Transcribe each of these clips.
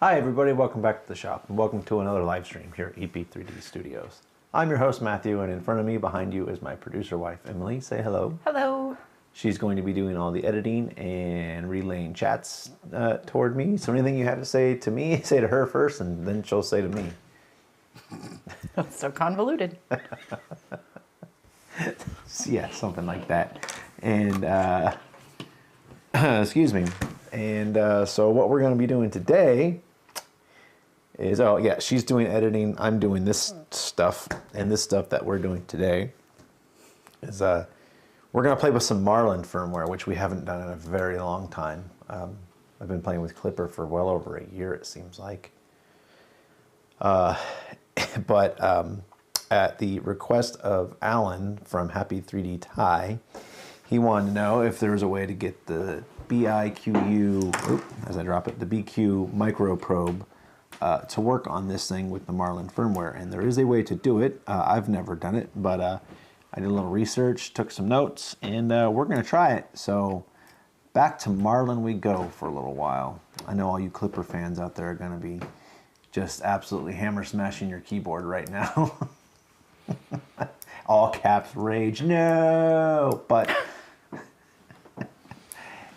Hi everybody, welcome back to the shop and welcome to another live stream here at EP3D Studios. I'm your host Matthew, and in front of me behind you is my producer wife Emily. Say hello. Hello. She's going to be doing all the editing and relaying chats toward me. So anything you have to say to me, say to her first and then she'll say to me. That's so convoluted. Yeah, something like that. And excuse me. And so what we're going to be doing today is, oh yeah, she's doing editing, I'm doing this stuff, and this stuff that we're doing today is we're going to play with some Marlin firmware, which we haven't done in a very long time. I've been playing with Clipper for well over a year, it seems like. But at the request of Alan from Happy 3D Tie, he wanted to know if there was a way to get the BIQU, as I drop it, the BIQU Microprobe to work on this thing with the Marlin firmware. And there is a way to do it. I've never done it, but I did a little research, took some notes, and we're going to try it. So back to Marlin we go for a little while. I know all you Clipper fans out there are going to be just absolutely hammer smashing your keyboard right now. All caps rage, no! But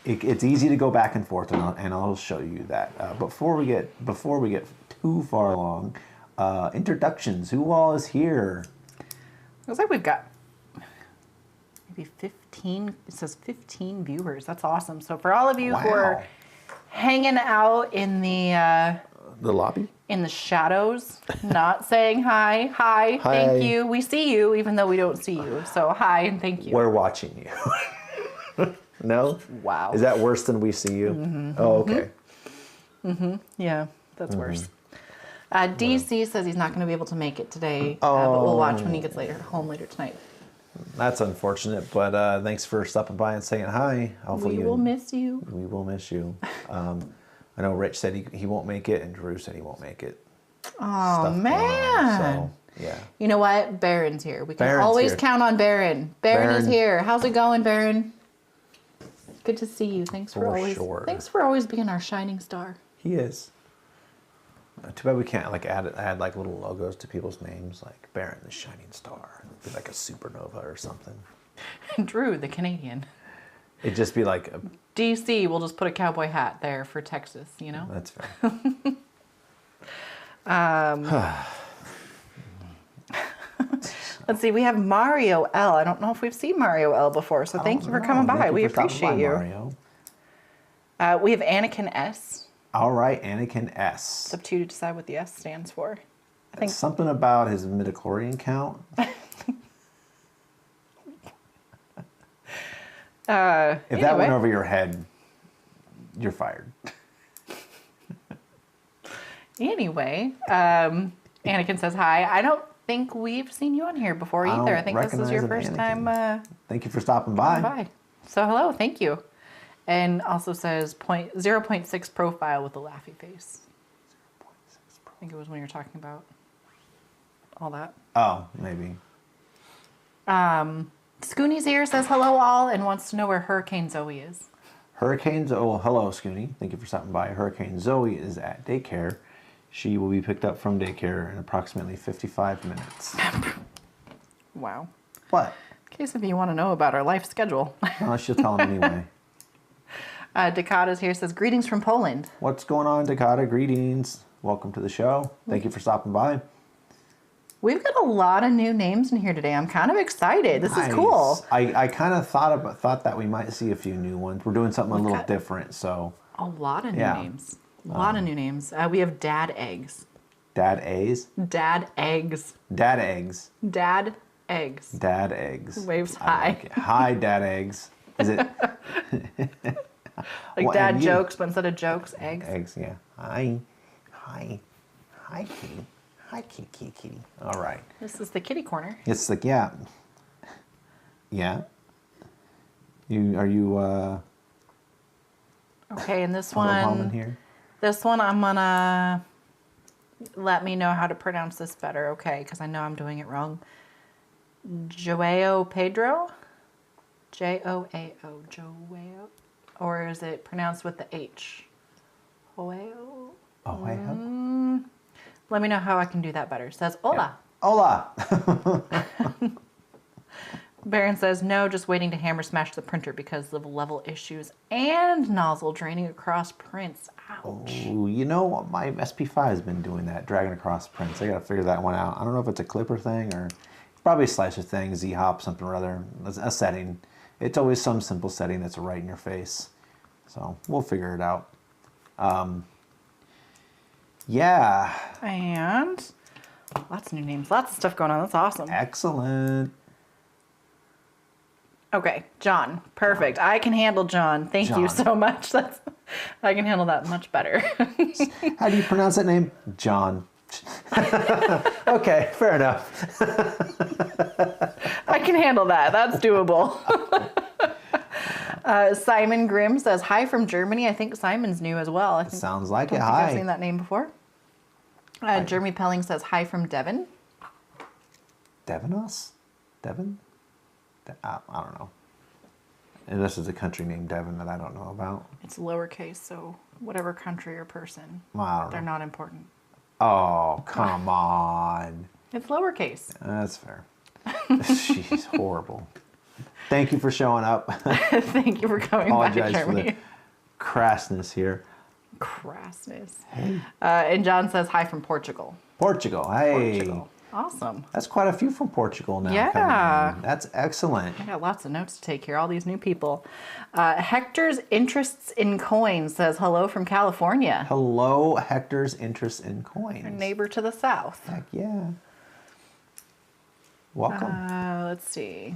it's easy to go back and forth, and I'll show you that. Before we get too far along, introductions. Who all is here? Looks like we've got maybe 15. It says 15 viewers. That's awesome. So for all of you who are hanging out in the lobby, in the shadows, not saying hi, hi, thank you. We see you, even though we don't see you. So hi and thank you. We're watching you. No? Wow. Is that worse than we see you? Mm-hmm. Oh, okay. Mm-hmm. Yeah, that's worse. DC says he's not going to be able to make it today, but we'll watch when he gets home later tonight. That's unfortunate, but thanks for stopping by and saying hi. Hopefully we will miss you. We will miss you. I know Rich said he won't make it, and Drew said he won't make it. Oh, man. So, yeah. You know what? Baron's here. We can always count on Baron. Baron is here. How's it going, Baron? Good to see you. Thanks for always being our shining star. He is. Too bad we can't add like little logos to people's names, like Baron the Shining Star. It'd be like a supernova or something. Drew the Canadian. It'd just be like DC. We'll just put a cowboy hat there for Texas. You know. That's fair. Let's see, we have Mario L. I don't know if we've seen Mario L before, so thank you for coming by. We appreciate you. Mario. We have Anakin S. All right, Anakin S. It's up to you to decide what the S stands for. I think something about his midichlorian count. If that went over your head, you're fired. Anyway, Anakin says hi. I don't think we've seen you on here before either. I think this is your first time. Thank you for stopping by. So hello, thank you. And also says 0.6 profile with a laughy face. 0.6 I think it was when you were talking about all that. Oh, maybe. Scooney's here, says hello all, and wants to know where Hurricane Zoe is. Hurricane Zoe, oh, hello Scooney. Thank you for stopping by. Hurricane Zoe is at daycare. She will be picked up from daycare in approximately 55 minutes. Wow. What? In case if you want to know about our life schedule. No, she'll tell them anyway. Dakata's here, says greetings from Poland. What's going on, Dakota? Greetings. Welcome to the show. Thank you for stopping by. We've got a lot of new names in here today. I'm kind of excited. This is cool. I kind of thought that we might see a few new ones. We're doing something a little different, so. A lot of new names. A lot of new names. We have Dad Eggs. Dad A's? Dad Eggs. Dad Eggs. Dad Eggs. Dad Eggs. Waves high. Like hi, Dad Eggs. Is it? Like dad jokes, but instead of jokes, eggs. Eggs, yeah. Hi, kitty. Hi, kitty. All right. This is the kitty corner. It's like, yeah. Are you? Okay, and this one. Here? This one, I'm gonna let me know how to pronounce this better, okay? Because I know I'm doing it wrong. Joao Pedro? Joao. Joao. Or is it pronounced with the H? Ohio. Ohio. Let me know how I can do that better. Says, hola. Yeah. Hola. Baron says, no, just waiting to hammer smash the printer because of level issues and nozzle draining across prints. Ouch. Oh, you know, my SP5 has been doing that, dragging across prints. I got to figure that one out. I don't know if it's a clipper thing or probably a slicer thing, Z-hop, something or other. A setting. It's always some simple setting that's right in your face. So we'll figure it out. Yeah. And lots of new names, lots of stuff going on. That's awesome. Excellent. Okay, John. Perfect. I can handle John. Thank you so much. I can handle that much better. How do you pronounce that name? John. Okay, fair enough. I can handle that. That's doable. Simon Grimm says, hi from Germany. I think Simon's new as well. I think, Sounds like it. I Hi. I've seen that name before. Jeremy Pelling says, hi from Devon. Devonos? Devon? I don't know. Unless it's a country named Devon that I don't know about. It's lowercase, so whatever country or person. Well, I don't They're know. not important. Oh, come on. It's lowercase. That's fair. She's horrible. Thank you for showing up. Thank you for coming back, Apologize for Jeremy. the crassness here. Crassness. Hey. And John says, hi from Portugal. Portugal. Hey. Portugal. Awesome. That's quite a few from Portugal now. Yeah. Coming in. That's excellent. I got lots of notes to take here. All these new people. Hector's Interests in Coins says, hello from California. Hello, Hector's Interest in Coins. Our neighbor to the south. Heck yeah. Welcome. Let's see.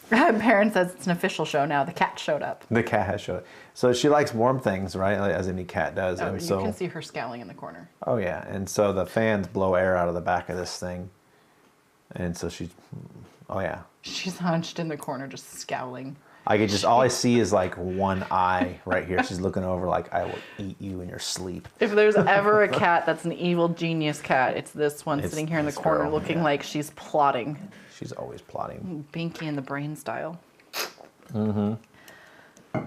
Perrin says it's an official show now. The cat showed up. The cat has showed. So she likes warm things, right? Like, as any cat does. Oh, and you so, can see her scowling in the corner. oh yeah, and so the fans blow air out of the back of this thing, and so she's, oh yeah. She's hunched in the corner, just scowling. I could just all I see is like one eye right here. She's looking over like I will eat you in your sleep. If there's ever a cat that's an evil genius cat, it's this one It's sitting here in the this corner girl, looking yeah. like she's plotting. She's always plotting. Binky in the Brain style.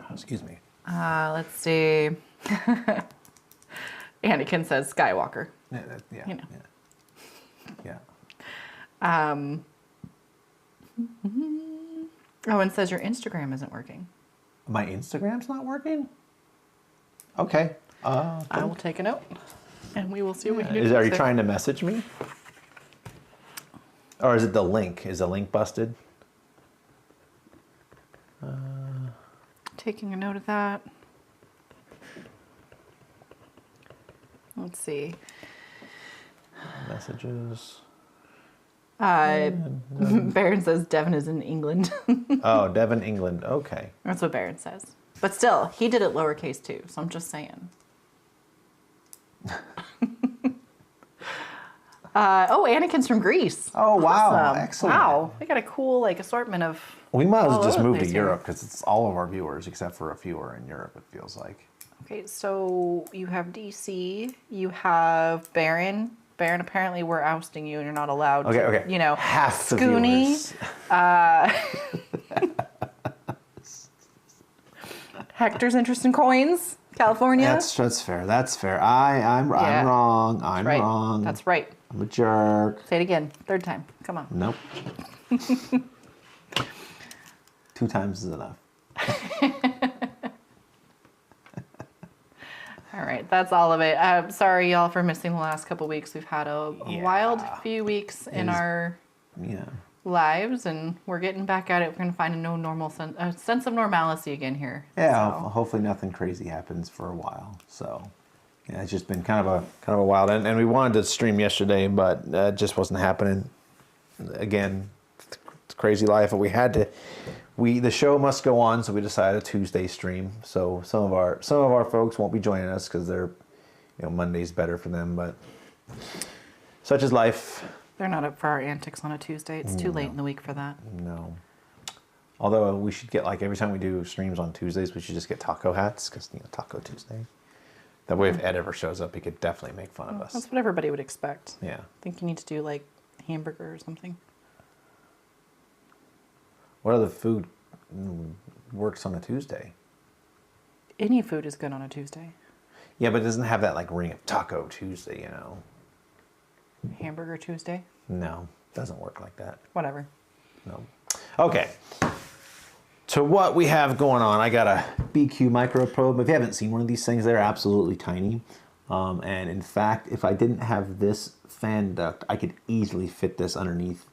Excuse me. Let's see. Anakin says Skywalker. Yeah, yeah, You know. yeah. Yeah. Oh, and says your Instagram isn't working. My Instagram's not working? Okay. I will take a note, and we will see what we can do. Are you trying to message me? Or is it the link? Is the link busted? Taking a note of that. Let's see. Messages. Baron says Devon is in England. Oh, Devon, England. Okay. That's what Baron says. But still, he did it lowercase too, so I'm just saying. Oh, Anakin's from Greece. Oh, wow. Awesome. Excellent. Wow. We got a cool assortment of... We might as all well just over the move to place here. Europe because it's all of our viewers except for a few are in Europe, it feels like. Okay, so you have DC, you have Baron. Baron, apparently we're ousting you and you're not allowed to, you know, half the Scooney. viewers. Hector's Interest in Coins, California. That's fair. That's fair. I'm Yeah. wrong. I'm right. wrong. That's right. I'm a jerk. Say it again. Third time. Come on. Nope. 2 times is enough. All right, that's all of it. Sorry, y'all, for missing the last couple weeks. We've had a wild few weeks in our lives, and we're getting back at it. We're going to find a sense of normalcy again here. Yeah, So, hopefully nothing crazy happens for a while. So, yeah, it's just been kind of a wild. And we wanted to stream yesterday, but it just wasn't happening. Again, it's crazy life. But we had to. The show must go on, so we decided a Tuesday stream. So some of our folks won't be joining us because they're, Monday's better for them. But such is life. they're not up for our antics on a Tuesday. It's too late in the week for that. No. Although we should get, like, every time we do streams on Tuesdays, we should just get taco hats because Taco Tuesday. That way, if Ed ever shows up, he could definitely make fun of us. That's what everybody would expect. Yeah. I think you need to do like hamburger or something. What other food works on a Tuesday? Any food is good on a Tuesday. Yeah, but it doesn't have that like ring of Taco Tuesday, you know. Hamburger Tuesday? No, doesn't work like that. Whatever. No. Okay. So what we have going on, I got a BIQU Microprobe. If you haven't seen one of these things, they're absolutely tiny. And in fact, if I didn't have this fan duct, I could easily fit this underneath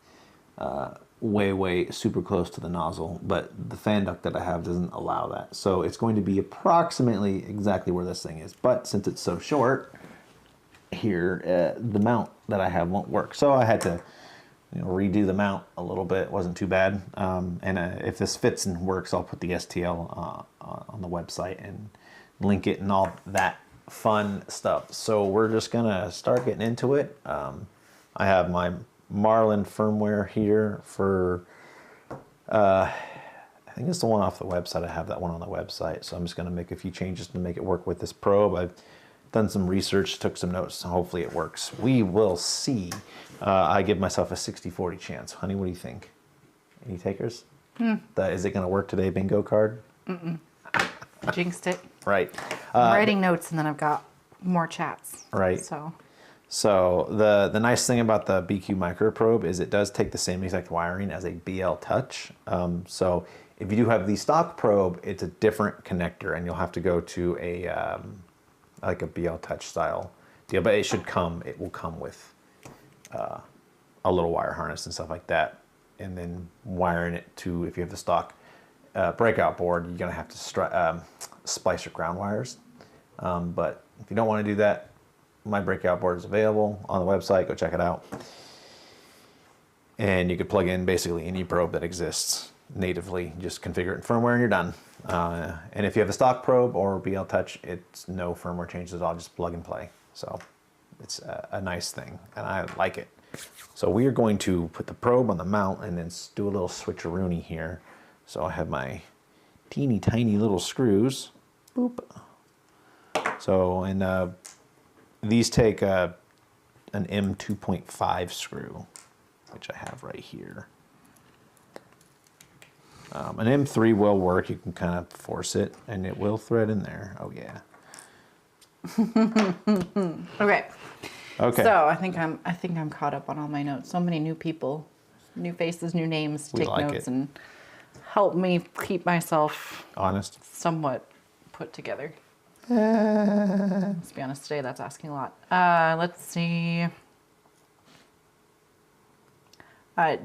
way super close to the nozzle. But the fan duct that I have doesn't allow that. So it's going to be approximately exactly where this thing is. But since it's so short, here, the mount that I have won't work. So I had to redo the mount a little bit. It wasn't too bad. And if this fits and works, I'll put the STL on the website and link it and all that fun stuff. So we're just gonna start getting into it. I have my Marlin firmware here for, I think it's the one off the website. I have that one on the website. So I'm just gonna make a few changes to make it work with this probe. I've done some research, took some notes, so hopefully it works. We will see. I give myself a 60-40 chance. Honey, what do you think? Any takers? Is it gonna work today, bingo card? Jinxed it. Right. I'm writing notes and then I've got more chats. Right. So the nice thing about the BIQU Microprobe is it does take the same exact wiring as a BL Touch. So if you do have the stock probe, it's a different connector, and you'll have to go to a like a BL Touch style deal. But it will come with a little wire harness and stuff like that, and then wiring it to, if you have the stock breakout board, you're gonna have to splice your ground wires. But if you don't want to do that, my breakout board is available on the website. Go check it out. And you could plug in basically any probe that exists natively. Just configure it in firmware and you're done. And if you have a stock probe or BL Touch, it's no firmware changes at all, just plug and play. So it's a nice thing, and I like it. So we are going to put the probe on the mount and then do a little switcheroony here. So I have my teeny tiny little screws. Boop. So, and these take an M2.5 screw, which I have right here. An M3 will work. You can kind of force it and it will thread in there. Oh yeah. Okay. So I think I'm caught up on all my notes. So many new people, new faces, new names to take notes and help me keep myself honest, somewhat put together. Let's be honest, today that's asking a lot. Let's see.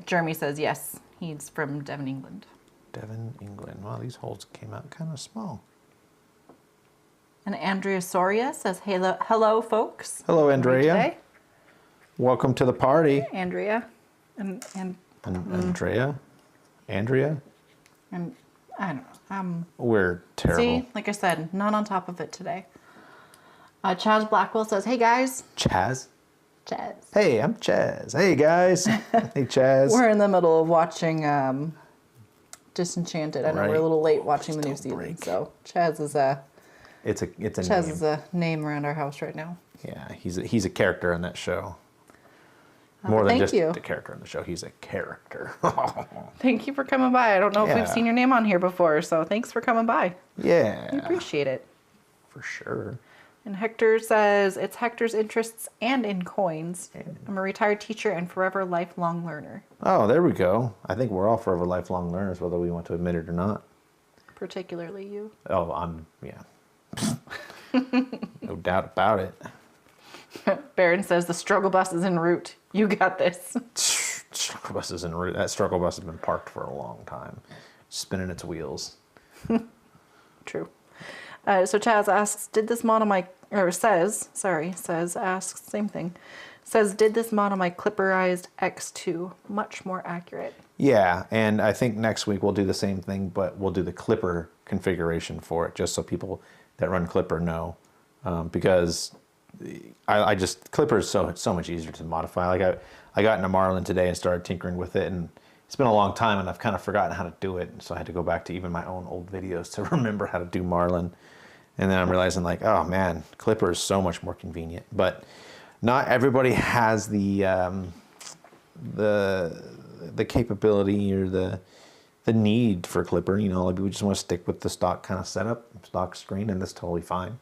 Jeremy says yes. He's from Devon, England. Devon, England. Wow, these holes came out kind of small. And Andrea Soria says, hello folks. Hello, Andrea. Welcome to the party. Andrea. And Andrea? And I don't know. We're terrible. See, like I said, not on top of it today. Chaz Blackwell says, hey guys. Chaz? Chaz. Hey, I'm Chaz. Hey guys. Hey Chaz. We're in the middle of watching Disenchanted. I know we're a little late watching the new season. So Chaz is Chaz is a name around our house right now. Yeah, he's a character in that show. More than just a character in the show, he's a character. Thank you for coming by. I don't know if we've seen your name on here before, so thanks for coming by. Yeah. We appreciate it. For sure. And Hector says, it's Hector's interests and in coins. I'm a retired teacher and forever lifelong learner. Oh, there we go. I think we're all forever lifelong learners, whether we want to admit it or not. Particularly you. Oh, yeah. No doubt about it. Baron says the struggle bus is en route. You got this. Struggle bus is en route. That struggle bus has been parked for a long time, spinning its wheels. True. So Chaz asks, did this mod on my, asks, same thing. Says, did this mod on my clipperized X2, much more accurate. Yeah, and I think next week we'll do the same thing, but we'll do the clipper configuration for it, just so people that run clipper know, because I just, clipper is so much easier to modify. Like I got into Marlin today and started tinkering with it, and it's been a long time and I've kind of forgotten how to do it. So I had to go back to even my own old videos to remember how to do Marlin. And then I'm realizing like, oh man, clipper is so much more convenient, but not everybody has the capability or the need for clipper. You know, like we just want to stick with the stock kind of setup, stock screen, and that's totally fine.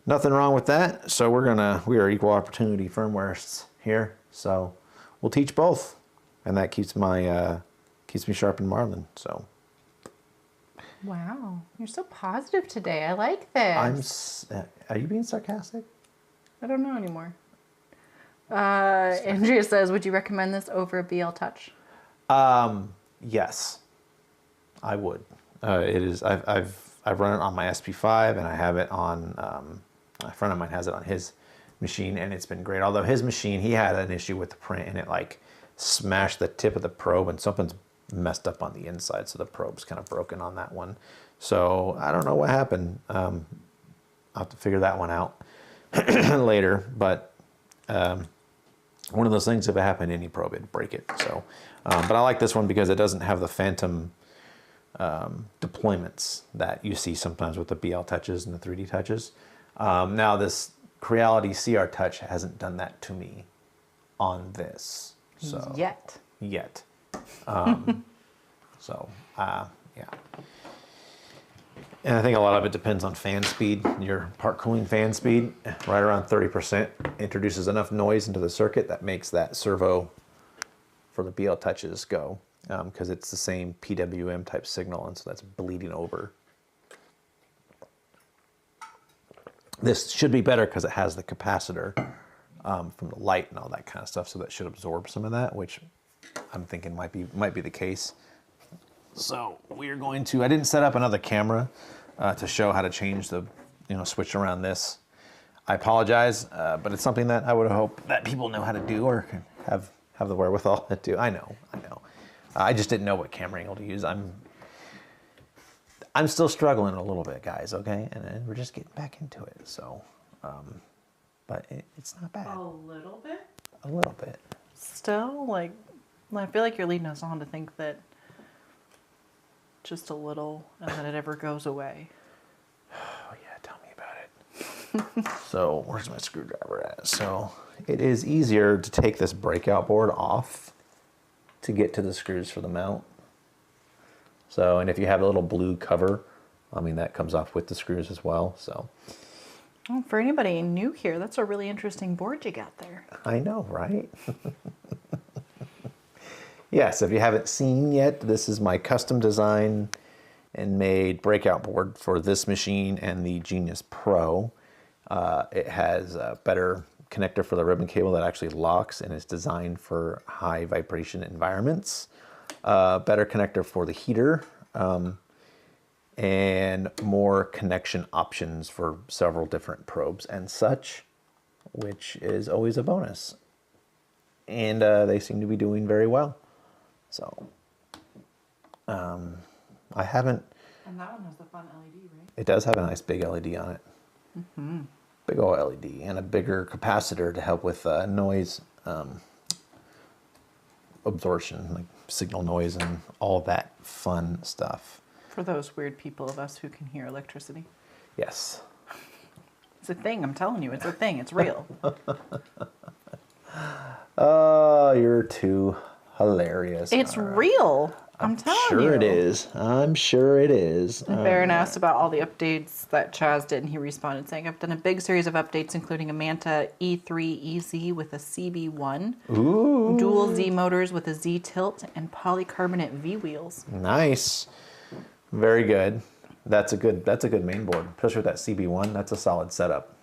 Nothing wrong with that. So we are equal opportunity firmwareists here. So we'll teach both, and that keeps me sharp in Marlin. So. Wow, you're so positive today. I like this. Are you being sarcastic? I don't know anymore. Andrea says, would you recommend this over a BL Touch? Yes, I would. It is. I've run it on my SP5, and I have it on. A friend of mine has it on his machine, and it's been great. Although his machine, he had an issue with the print, and it like smashed the tip of the probe, and something's messed up on the inside, so the probe's kind of broken on that one. So I don't know what happened. I'll have to figure that one out later. But one of those things, if it happened to any probe, it'd break it. So, but I like this one because it doesn't have the phantom deployments that you see sometimes with the BL Touches and the 3D Touches. Now this Creality CR Touch hasn't done that to me on this. So Yet. Yeah. And I think a lot of it depends on fan speed. Your part cooling fan speed, right around 30%, introduces enough noise into the circuit that makes that servo for the BL Touches go, because it's the same PWM type signal, and so that's bleeding over. This should be better because it has the capacitor from the light and all that kind of stuff, so that should absorb some of that, which I'm thinking might be the case. So we are going to. I didn't set up another camera to show how to change the, switch around this. I apologize, but it's something that I would hope that people know how to do or have the wherewithal to do. I know. I just didn't know what camera angle to use. I'm still struggling a little bit, guys. Okay, and we're just getting back into it. So, but it's not bad. A little bit. A little bit. Still, like, I feel like you're leading us on to think that just a little, and then it ever goes away. Oh yeah, tell me about it. So where's my screwdriver at? So it is easier to take this breakout board off to get to the screws for the mount. So, and if you have a little blue cover, that comes off with the screws as well. So, well, for anybody new here, that's a really interesting board you got there. I know, right? Yes, if you haven't seen yet, this is my custom design and made breakout board for this machine and the Genius Pro. It has a better connector for the ribbon cable that actually locks and is designed for high vibration environments. Better connector for the heater, and more connection options for several different probes and such, which is always a bonus. And they seem to be doing very well. So, I haven't... And that one has the fun LED, right? It does have a nice big LED on it. Mm-hmm. Big old LED and a bigger capacitor to help with noise absorption, like signal noise and all that fun stuff. For those weird people of us who can hear electricity. Yes. It's a thing, I'm telling you, it's a thing, it's real. Oh, you're too hilarious. It's real. I'm telling you. Sure it is. I'm sure it is. Baron asked about all the updates that Chaz did, and he responded saying, I've done a big series of updates, including a Manta E3 EZ with a CB1, Ooh. dual Z motors with a Z tilt, and polycarbonate V wheels. Nice. Very good. That's a good main board, especially with that CB1. That's a solid setup.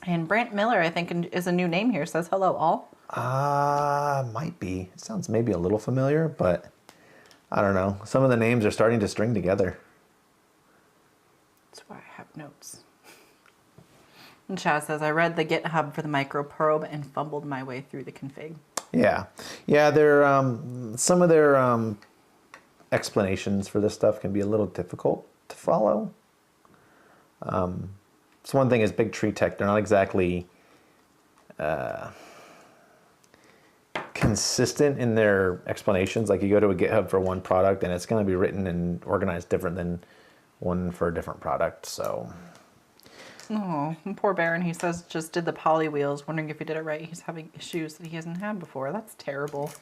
And Brant Miller, I think, is a new name here, says hello all. Might be. It sounds maybe a little familiar, but I don't know. Some of the names are starting to string together. That's why I have notes. And Chaz says, I read the GitHub for the Microprobe and fumbled my way through the config. Yeah. Yeah, they're, some of their explanations for this stuff can be a little difficult to follow. So one thing is Big Tree Tech, they're not exactly consistent in their explanations. Like you go to a GitHub for one product and it's going to be written and organized different than one for a different product. So, oh, poor Baron. He says just did the poly wheels, wondering if he did it right. He's having issues that he hasn't had before. That's terrible.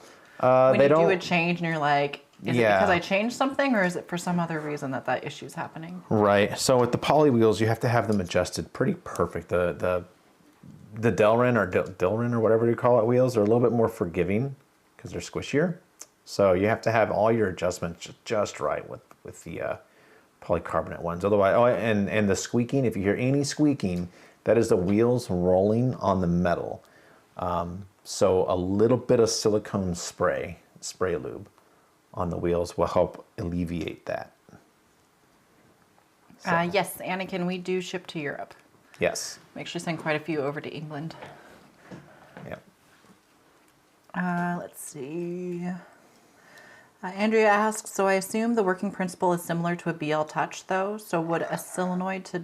When you do a change and you're like, is it because I changed something, or is it for some other reason that issue's happening? Right. So with the poly wheels, you have to have them adjusted pretty perfect. The Delrin or Dilrin or whatever you call it wheels are a little bit more forgiving because they're squishier. So you have to have all your adjustments just right with the polycarbonate ones. Otherwise, and the squeaking, if you hear any squeaking, that is the wheels rolling on the metal. So a little bit of silicone spray lube on the wheels will help alleviate that. So. Yes, Anakin, we do ship to Europe. Yes. We actually send quite a few over to England. Yep. Let's see. Andrea asks, so I assume the working principle is similar to a BL Touch, though. So with a solenoid to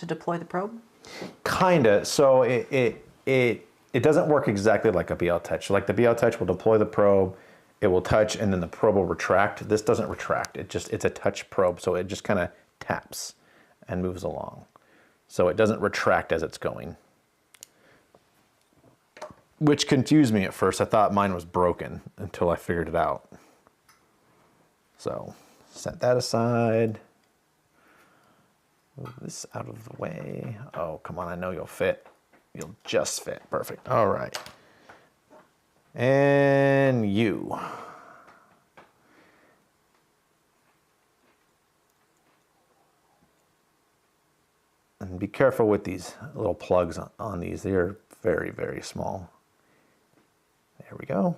deploy the probe? Kinda. So it doesn't work exactly like a BL Touch. Like the BL Touch will deploy the probe, it will touch, and then the probe will retract. This doesn't retract. It's a touch probe, so it just kind of taps and moves along. So it doesn't retract as it's going. Which confused me at first. I thought mine was broken until I figured it out. So set that aside. Move this out of the way. Oh, come on, I know you'll fit. You'll just fit. Perfect. All right. And you. And be careful with these little plugs on these. They're very, very small. There we go.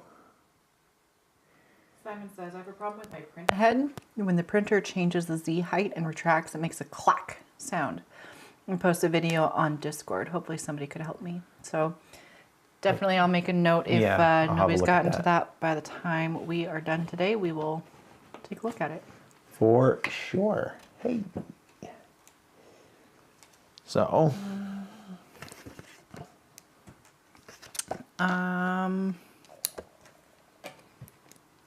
Simon says, I have a problem with my print head. When the printer changes the Z height and retracts, it makes a clack sound. And post a video on Discord. Hopefully somebody could help me. So definitely I'll make a note if nobody's gotten to that by the time we are done today. We will take a look at it. For sure. Hey. So.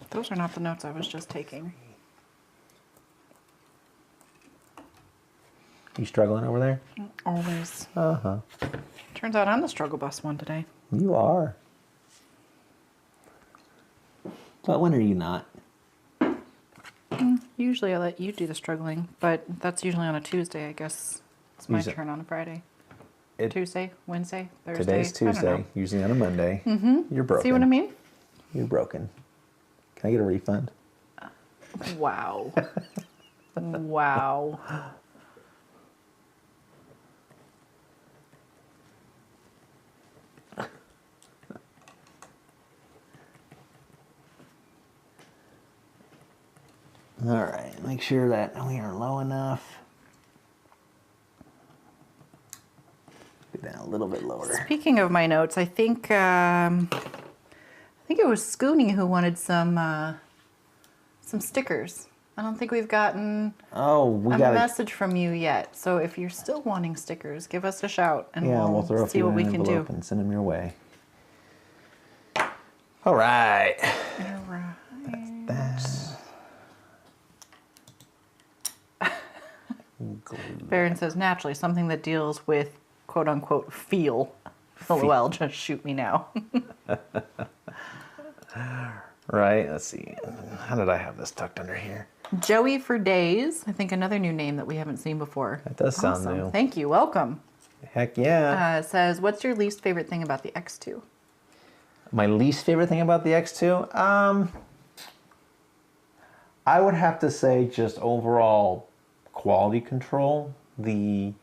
Those are not the notes I was just taking. You struggling over there? Always. Uh-huh. Turns out I'm the struggle bus one today. You are. But when are you not? Usually I let you do the struggling, but that's usually on a Tuesday, I guess. It's my turn on a Friday. Tuesday, Wednesday, Thursday. Today's Tuesday, usually on a Monday. Mm-hmm. You're broken. See what I mean? You're broken. Can I get a refund? Wow. Wow. All right, make sure that we are low enough. Get down a little bit lower. Speaking of my notes, I think it was Scooney who wanted some stickers. I don't think we've gotten a message from you yet. So if you're still wanting stickers, give us a shout and we'll throw see what we can do and send them your way. All right. All right. That's Baron says, naturally, something that deals with quote-unquote feel. LOL, just shoot me now. Right, let's see. How did I have this tucked under here? Joey for Days. I think another new name that we haven't seen before. That does sound new. Thank you. Welcome. Heck yeah. Says, what's your least favorite thing about the X2? My least favorite thing about the X2? I would have to say just overall quality control. The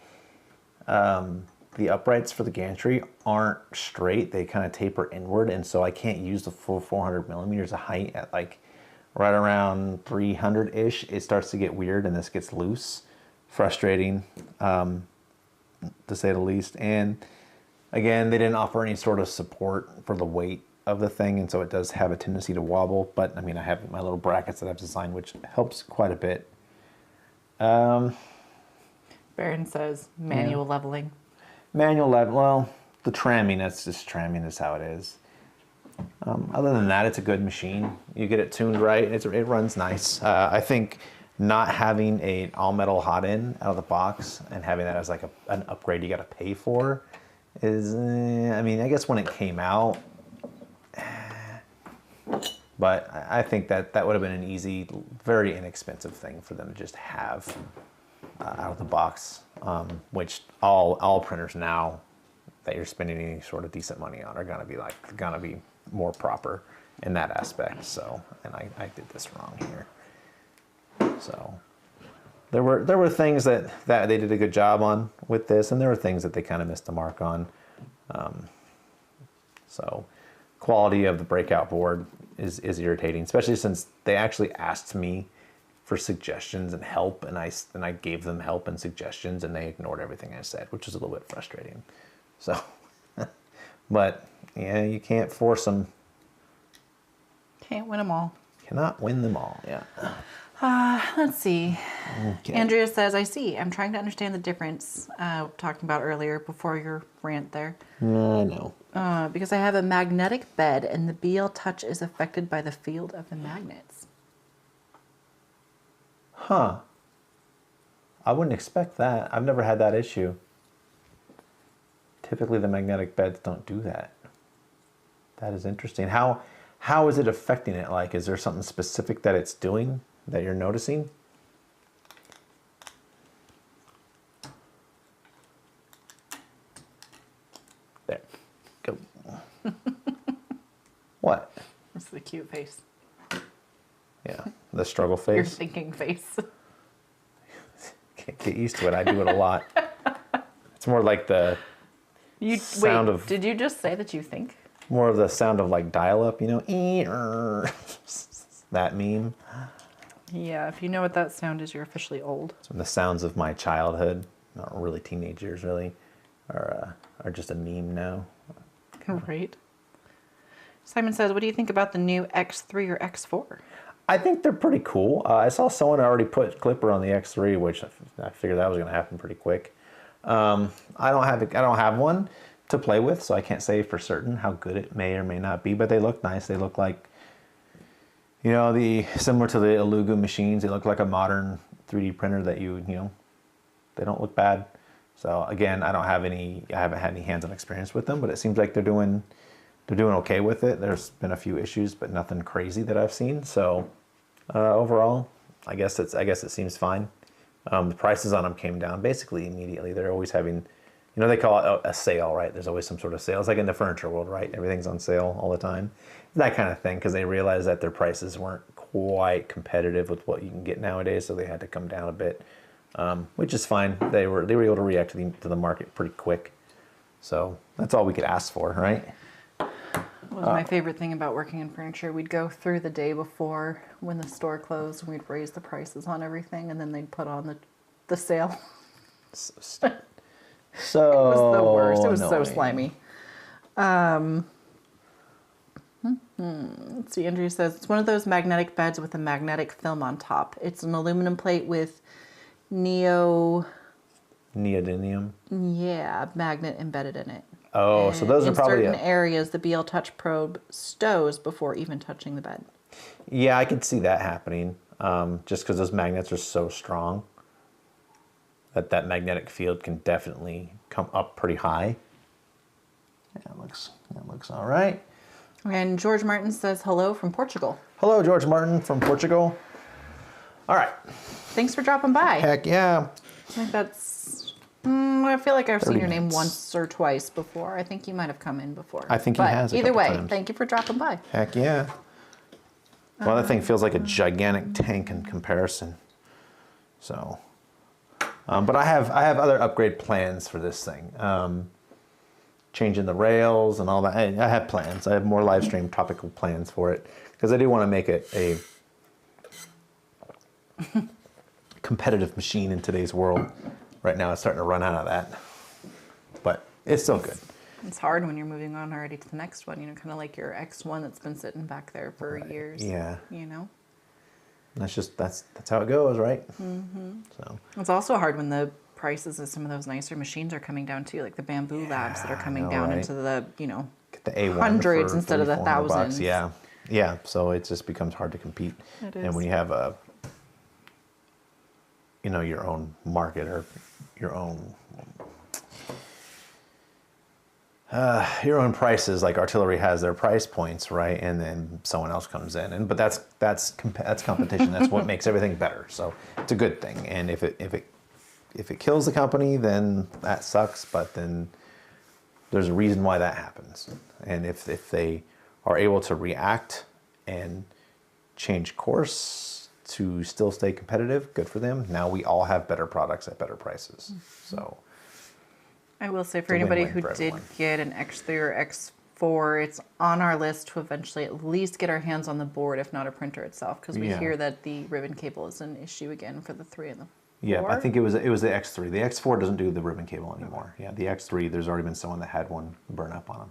uprights for the gantry aren't straight. They kind of taper inward, and so I can't use the full 400 millimeters of height at like right around 300-ish. It starts to get weird, and this gets loose. Frustrating, to say the least. And again, they didn't offer any sort of support for the weight of the thing, and so it does have a tendency to wobble. But I mean, I have my little brackets that I've designed, which helps quite a bit. Baron says manual leveling. Manual level, well, the tramming, that's just tramming is how it is. Other than that, it's a good machine. You get it tuned right, it runs nice. I think not having an all-metal hot end out of the box and having that as like an upgrade you got to pay for is, I mean, I guess when it came out, But I think that would have been an easy, very inexpensive thing for them to just have out of the box, which all printers now that you're spending any sort of decent money on are gonna be more proper in that aspect. So, and I did this wrong here. So there were things that they did a good job on with this, and there were things that they kind of missed the mark on. So quality of the breakout board is irritating, especially since they actually asked me for suggestions and help, and I gave them help and suggestions, and they ignored everything I said, which is a little bit frustrating. So, but yeah, you can't force them. Can't win them all. Cannot win them all. Yeah. Let's see. Okay. Andrea says, I see. I'm trying to understand the difference, talking about earlier before your rant there. I know. Because I have a magnetic bed and the BL Touch is affected by the field of the magnets. Huh. I wouldn't expect that. I've never had that issue. Typically the magnetic beds don't do that. That is interesting. How is it affecting it? Like, is there something specific that it's doing that you're noticing? There. Go. What? That's the cute face. Yeah, the struggle face. Your thinking face. Can't get used to it. I do it a lot. It's more like the sound of... Did you just say that you think? More of the sound of like dial-up, you know? That meme. Yeah, if you know what that sound is, you're officially old. So the sounds of my childhood, not really teenage years really, are just a meme now. Right. Simon says, what do you think about the new X3 or X4? I think they're pretty cool. I saw someone already put Clipper on the X3, which I figured that was going to happen pretty quick. I don't have one to play with, so I can't say for certain how good it may or may not be, but they look nice. They look like, you know, similar to the Elugu machines. They look like a modern 3D printer that you know, they don't look bad. So again, I haven't had any hands-on experience with them, but it seems like they're doing okay with it. There's been a few issues, but nothing crazy that I've seen. So overall, I guess it seems fine. The prices on them came down basically immediately. They're always having, you know, they call it a sale, right? There's always some sort of sale. It's like in the furniture world, right? Everything's on sale all the time. That kind of thing, because they realized that their prices weren't quite competitive with what you can get nowadays, so they had to come down a bit, which is fine. They were able to react to the market pretty quick. So that's all we could ask for, right? What was my favorite thing about working in furniture? We'd go through the day before when the store closed, and we'd raise the prices on everything, and then they'd put on the sale. So It was the worst. It was so annoying. slimy. Let's see, Andrea says, it's one of those magnetic beds with a magnetic film on top. It's an aluminum plate with neodymium magnet embedded in it. Oh, so those are probably... In certain areas, the BL Touch probe stows before even touching the bed. Yeah, I could see that happening, just because those magnets are so strong that magnetic field can definitely come up pretty high. Yeah, that looks all right. And George Martin says hello from Portugal. Hello, George Martin from Portugal. All right. Thanks for dropping by. Heck yeah. I think that's... I feel like I've seen your name minutes. once or twice before. I think you might have come in before. I think he has a either couple way, times. thank you for dropping by. Heck yeah. Well, that thing feels like a gigantic tank in comparison. So, but I have other upgrade plans for this thing. Changing the rails and all that. I have plans. I have more live stream topical plans for it because I do want to make it a competitive machine in today's world. Right now, it's starting to run out of that, but it's still good. It's hard when you're moving on already to the next one, you know, kind of like your X1 that's been sitting back there for years. Yeah. You know? That's how it goes, right? Mm-hmm. So it's also hard when the prices of some of those nicer machines are coming down too, like the Bamboo Labs that are coming down into the, you know, get the A1 hundreds for instead of the $3,400. thousands. Yeah. Yeah. So it just becomes hard to compete. It is. And when you have your own market or your own your own prices. Like Artillery has their price points, right? And then someone else comes in, but that's competition. That's what makes everything better. So it's a good thing. And if it kills the company, then that sucks. But then there's a reason why that happens. And if they are able to react and change course to still stay competitive, good for them. Now we all have better products at better prices. So I will say for anybody who did get an X3 or X4, it's on our list to eventually at least get our hands on the board, if not a printer itself, because we hear that the ribbon cable is an issue again for the 3 and the 4. Yeah, I think it was the X3. The X4 doesn't do the ribbon cable anymore. Yeah, the X3, there's already been someone that had one burn up on them.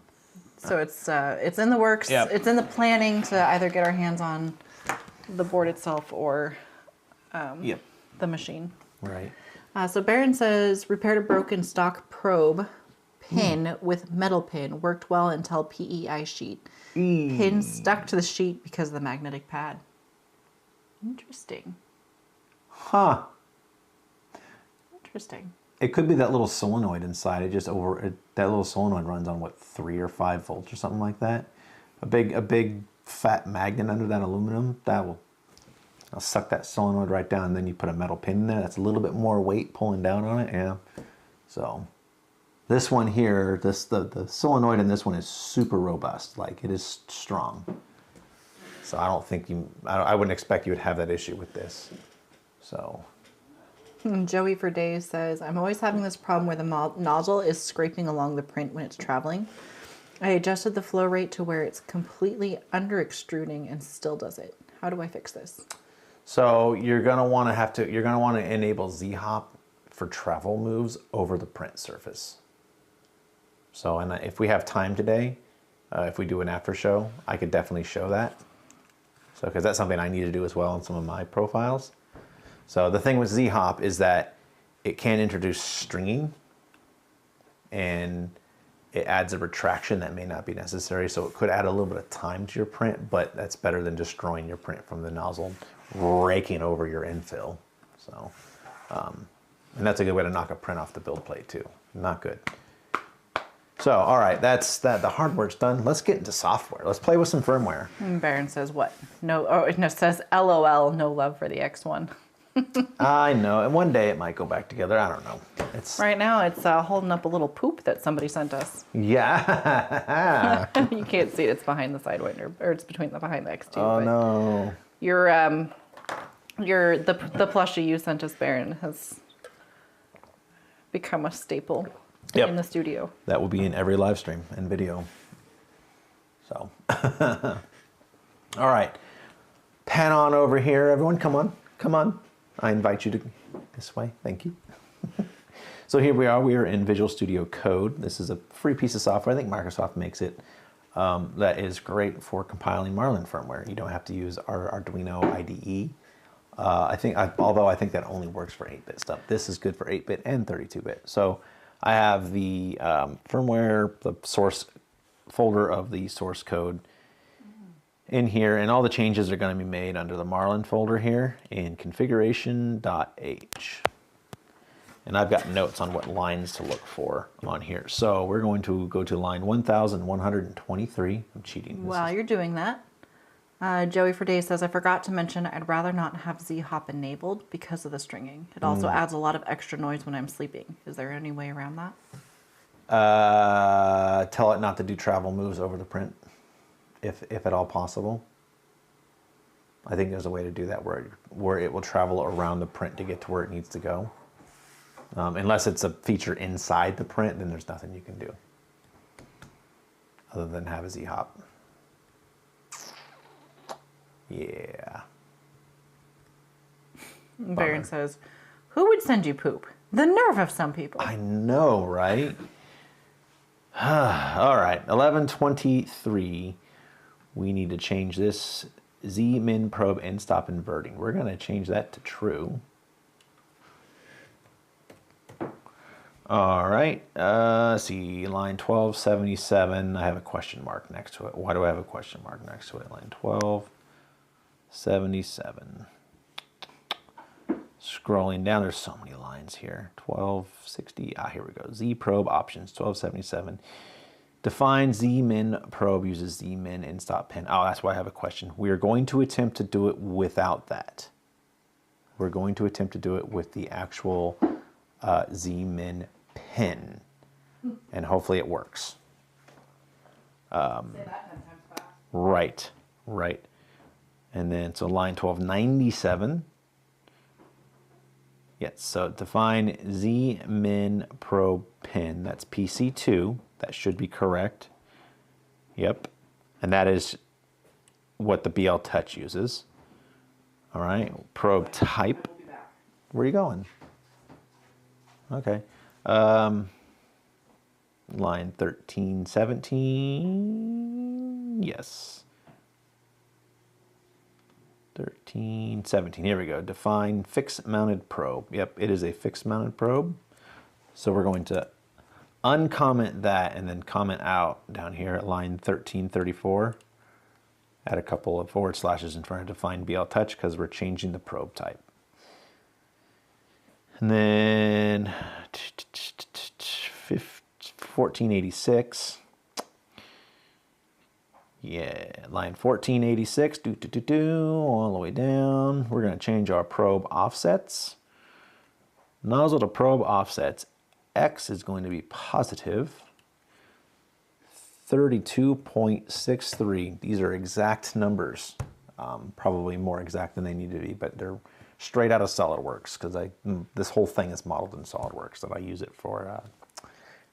So it's in the works. Yep. It's in the planning to either get our hands on the board itself or the machine. Right. So Baron says, repaired a broken stock probe pin with metal pin. Worked well until PEI sheet. Pin stuck to the sheet because of the magnetic pad. Interesting. Huh. Interesting. It could be that little solenoid inside. That little solenoid runs on what, 3 or 5 volts or something like that. A big fat magnet under that aluminum I'll suck that solenoid right down, and then you put a metal pin in there. That's a little bit more weight pulling down on it, yeah. So this one here, the solenoid in this one is super robust. Like, it is strong. So I don't think I wouldn't expect you would have that issue with this. So. Joey for Days says, I'm always having this problem where the nozzle is scraping along the print when it's traveling. I adjusted the flow rate to where it's completely under extruding and still does it. How do I fix this? So you're gonna want to enable Z-hop for travel moves over the print surface. So, and if we have time today, if we do an after show, I could definitely show that. So, because that's something I need to do as well in some of my profiles. So the thing with Z-hop is that it can introduce stringing, and it adds a retraction that may not be necessary. So it could add a little bit of time to your print, but that's better than destroying your print from the nozzle raking over your infill. So, and that's a good way to knock a print off the build plate too. Not good. So, all right, that's that. The hardware's done. Let's get into software. Let's play with some firmware. And Baron says what? No, it says LOL, no love for the X1. I know, and one day it might go back together. I don't know. Right now it's holding up a little poop that somebody sent us. Yeah. You can't see it. It's behind the Sidewinder, or it's behind the X2. Oh no. The plushie you sent us, Baron, has become a staple in the studio. That will be in every live stream and video. So, all right, pan on over here, everyone. Come on, come on. I invite you to this way. Thank you. So here we are. We are in Visual Studio Code. This is a free piece of software. I think Microsoft makes it. That is great for compiling Marlin firmware. You don't have to use our Arduino IDE. Although I think that only works for 8-bit stuff. This is good for 8-bit and 32-bit. So I have the firmware, the source folder of the source code in here, and all the changes are going to be made under the Marlin folder here in configuration.h. And I've got notes on what lines to look for on here. So we're going to go to line 1123. I'm cheating. While you're doing that, Joey for Days says, I forgot to mention I'd rather not have Z-hop enabled because of the stringing. It also adds a lot of extra noise when I'm sleeping. Is there any way around that? Tell it not to do travel moves over the print, if at all possible. I think there's a way to do that where it will travel around the print to get to where it needs to go. Unless it's a feature inside the print, then there's nothing you can do other than have a Z-hop. Yeah. Baron says, who would send you poop? The nerve of some people. I know, right? All right, 1123. We need to change this Z-min probe end stop inverting. We're going to change that to true. All right, see, line 1277, I have a question mark next to it. Why do I have a question mark next to it? Line 1277. Scrolling down, there's so many lines here. 1260, here we go. Z probe options, 1277. Define Z-min probe uses Z-min in stop pin. Oh, that's why I have a question. We are going to attempt to do it without that. We're going to attempt to do it with the actual Z-min pin. And hopefully it works. Say that 10 times fast. Right, right. And then, so line 1297. Yes, so define Z-min probe pin. That's PC2. That should be correct. Yep. And that is what the BL Touch uses. All right, probe type. Where are you going? Okay. Line 1317. Yes. 1317. Here we go. Define fixed mounted probe. Yep, it is a fixed mounted probe. So we're going to uncomment that and then comment out down here at line 1334. Add a couple of forward slashes in front of define BL Touch because we're changing the probe type. And then 1486. Yeah, line 1486, all the way down. We're going to change our probe offsets. Nozzle to probe offsets. X is going to be positive 32.63. These are exact numbers, probably more exact than they need to be, but they're straight out of SolidWorks because this whole thing is modeled in SolidWorks, and I use it for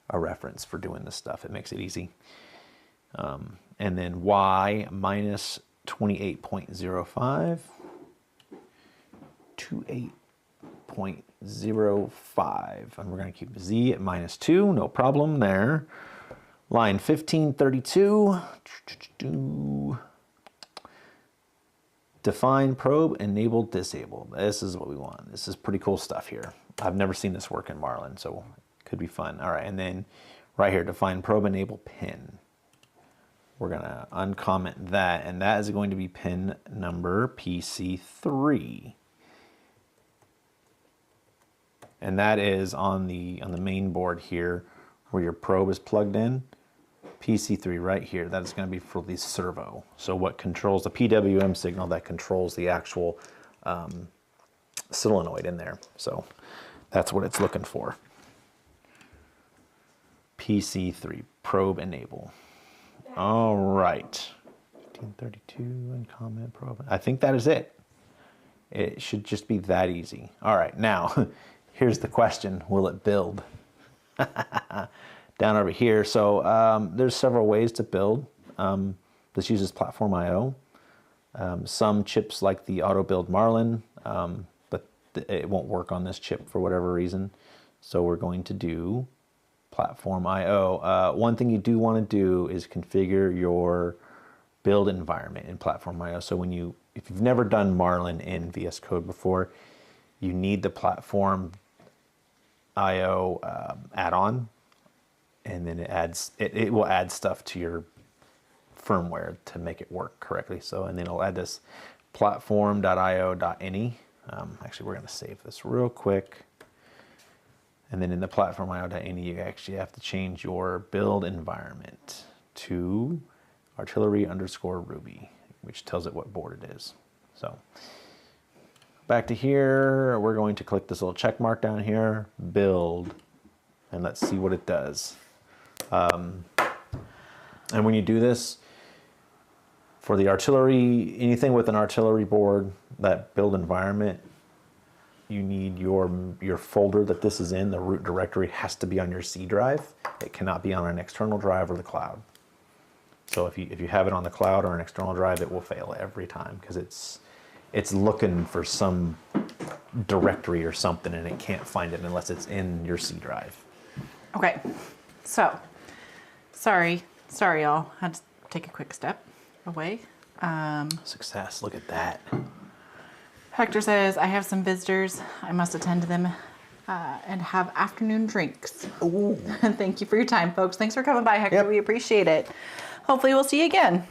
a reference for doing this stuff. It makes it easy. And then Y minus 28.05, 28.05, and we're going to keep Z at -2, no problem there. Line 1532, define probe, enable, disable. This is what we want. This is pretty cool stuff here. I've never seen this work in Marlin, so it could be fun. All right, and then right here, define probe, enable, pin. We're going to uncomment that, and that is going to be pin number PC3. And that is on the main board here where your probe is plugged in. PC3 right here, that is going to be for the servo. So what controls the PWM signal that controls the actual solenoid in there. So that's what it's looking for. PC3, probe enable. All right. 1532 and comment probe. I think that is it. It should just be that easy. All right, now here's the question, will it build? Down over here, so there's several ways to build. This uses platform I/O. Some chips like the auto build Marlin, but it won't work on this chip for whatever reason. So we're going to do platform I/O. One thing you do want to do is configure your build environment in platform I/O. So if you've never done Marlin in VS Code before, you need the platform I/O add-on, and then it will add stuff to your firmware to make it work correctly. So, and then it'll add this platform.io.ini. Actually, we're going to save this real quick. And then in the platform.io.ini, you actually have to change your build environment to Artillery_Ruby, which tells it what board it is. So back to here, we're going to click this little check mark down here, build, and let's see what it does. And when you do this, for the artillery, anything with an artillery board, that build environment, you need your folder that this is in, the root directory has to be on your C drive. It cannot be on an external drive or the cloud. So if you have it on the cloud or an external drive, it will fail every time because it's looking for some directory or something and it can't find it unless it's in your C drive. Okay, so sorry y'all, had to take a quick step away. Success, look at that. Hector says, I have some visitors. I must attend to them and have afternoon drinks. Ooh. Thank you for your time, folks. Thanks for coming by, Hector. Yep. We appreciate it. Hopefully we'll see you again.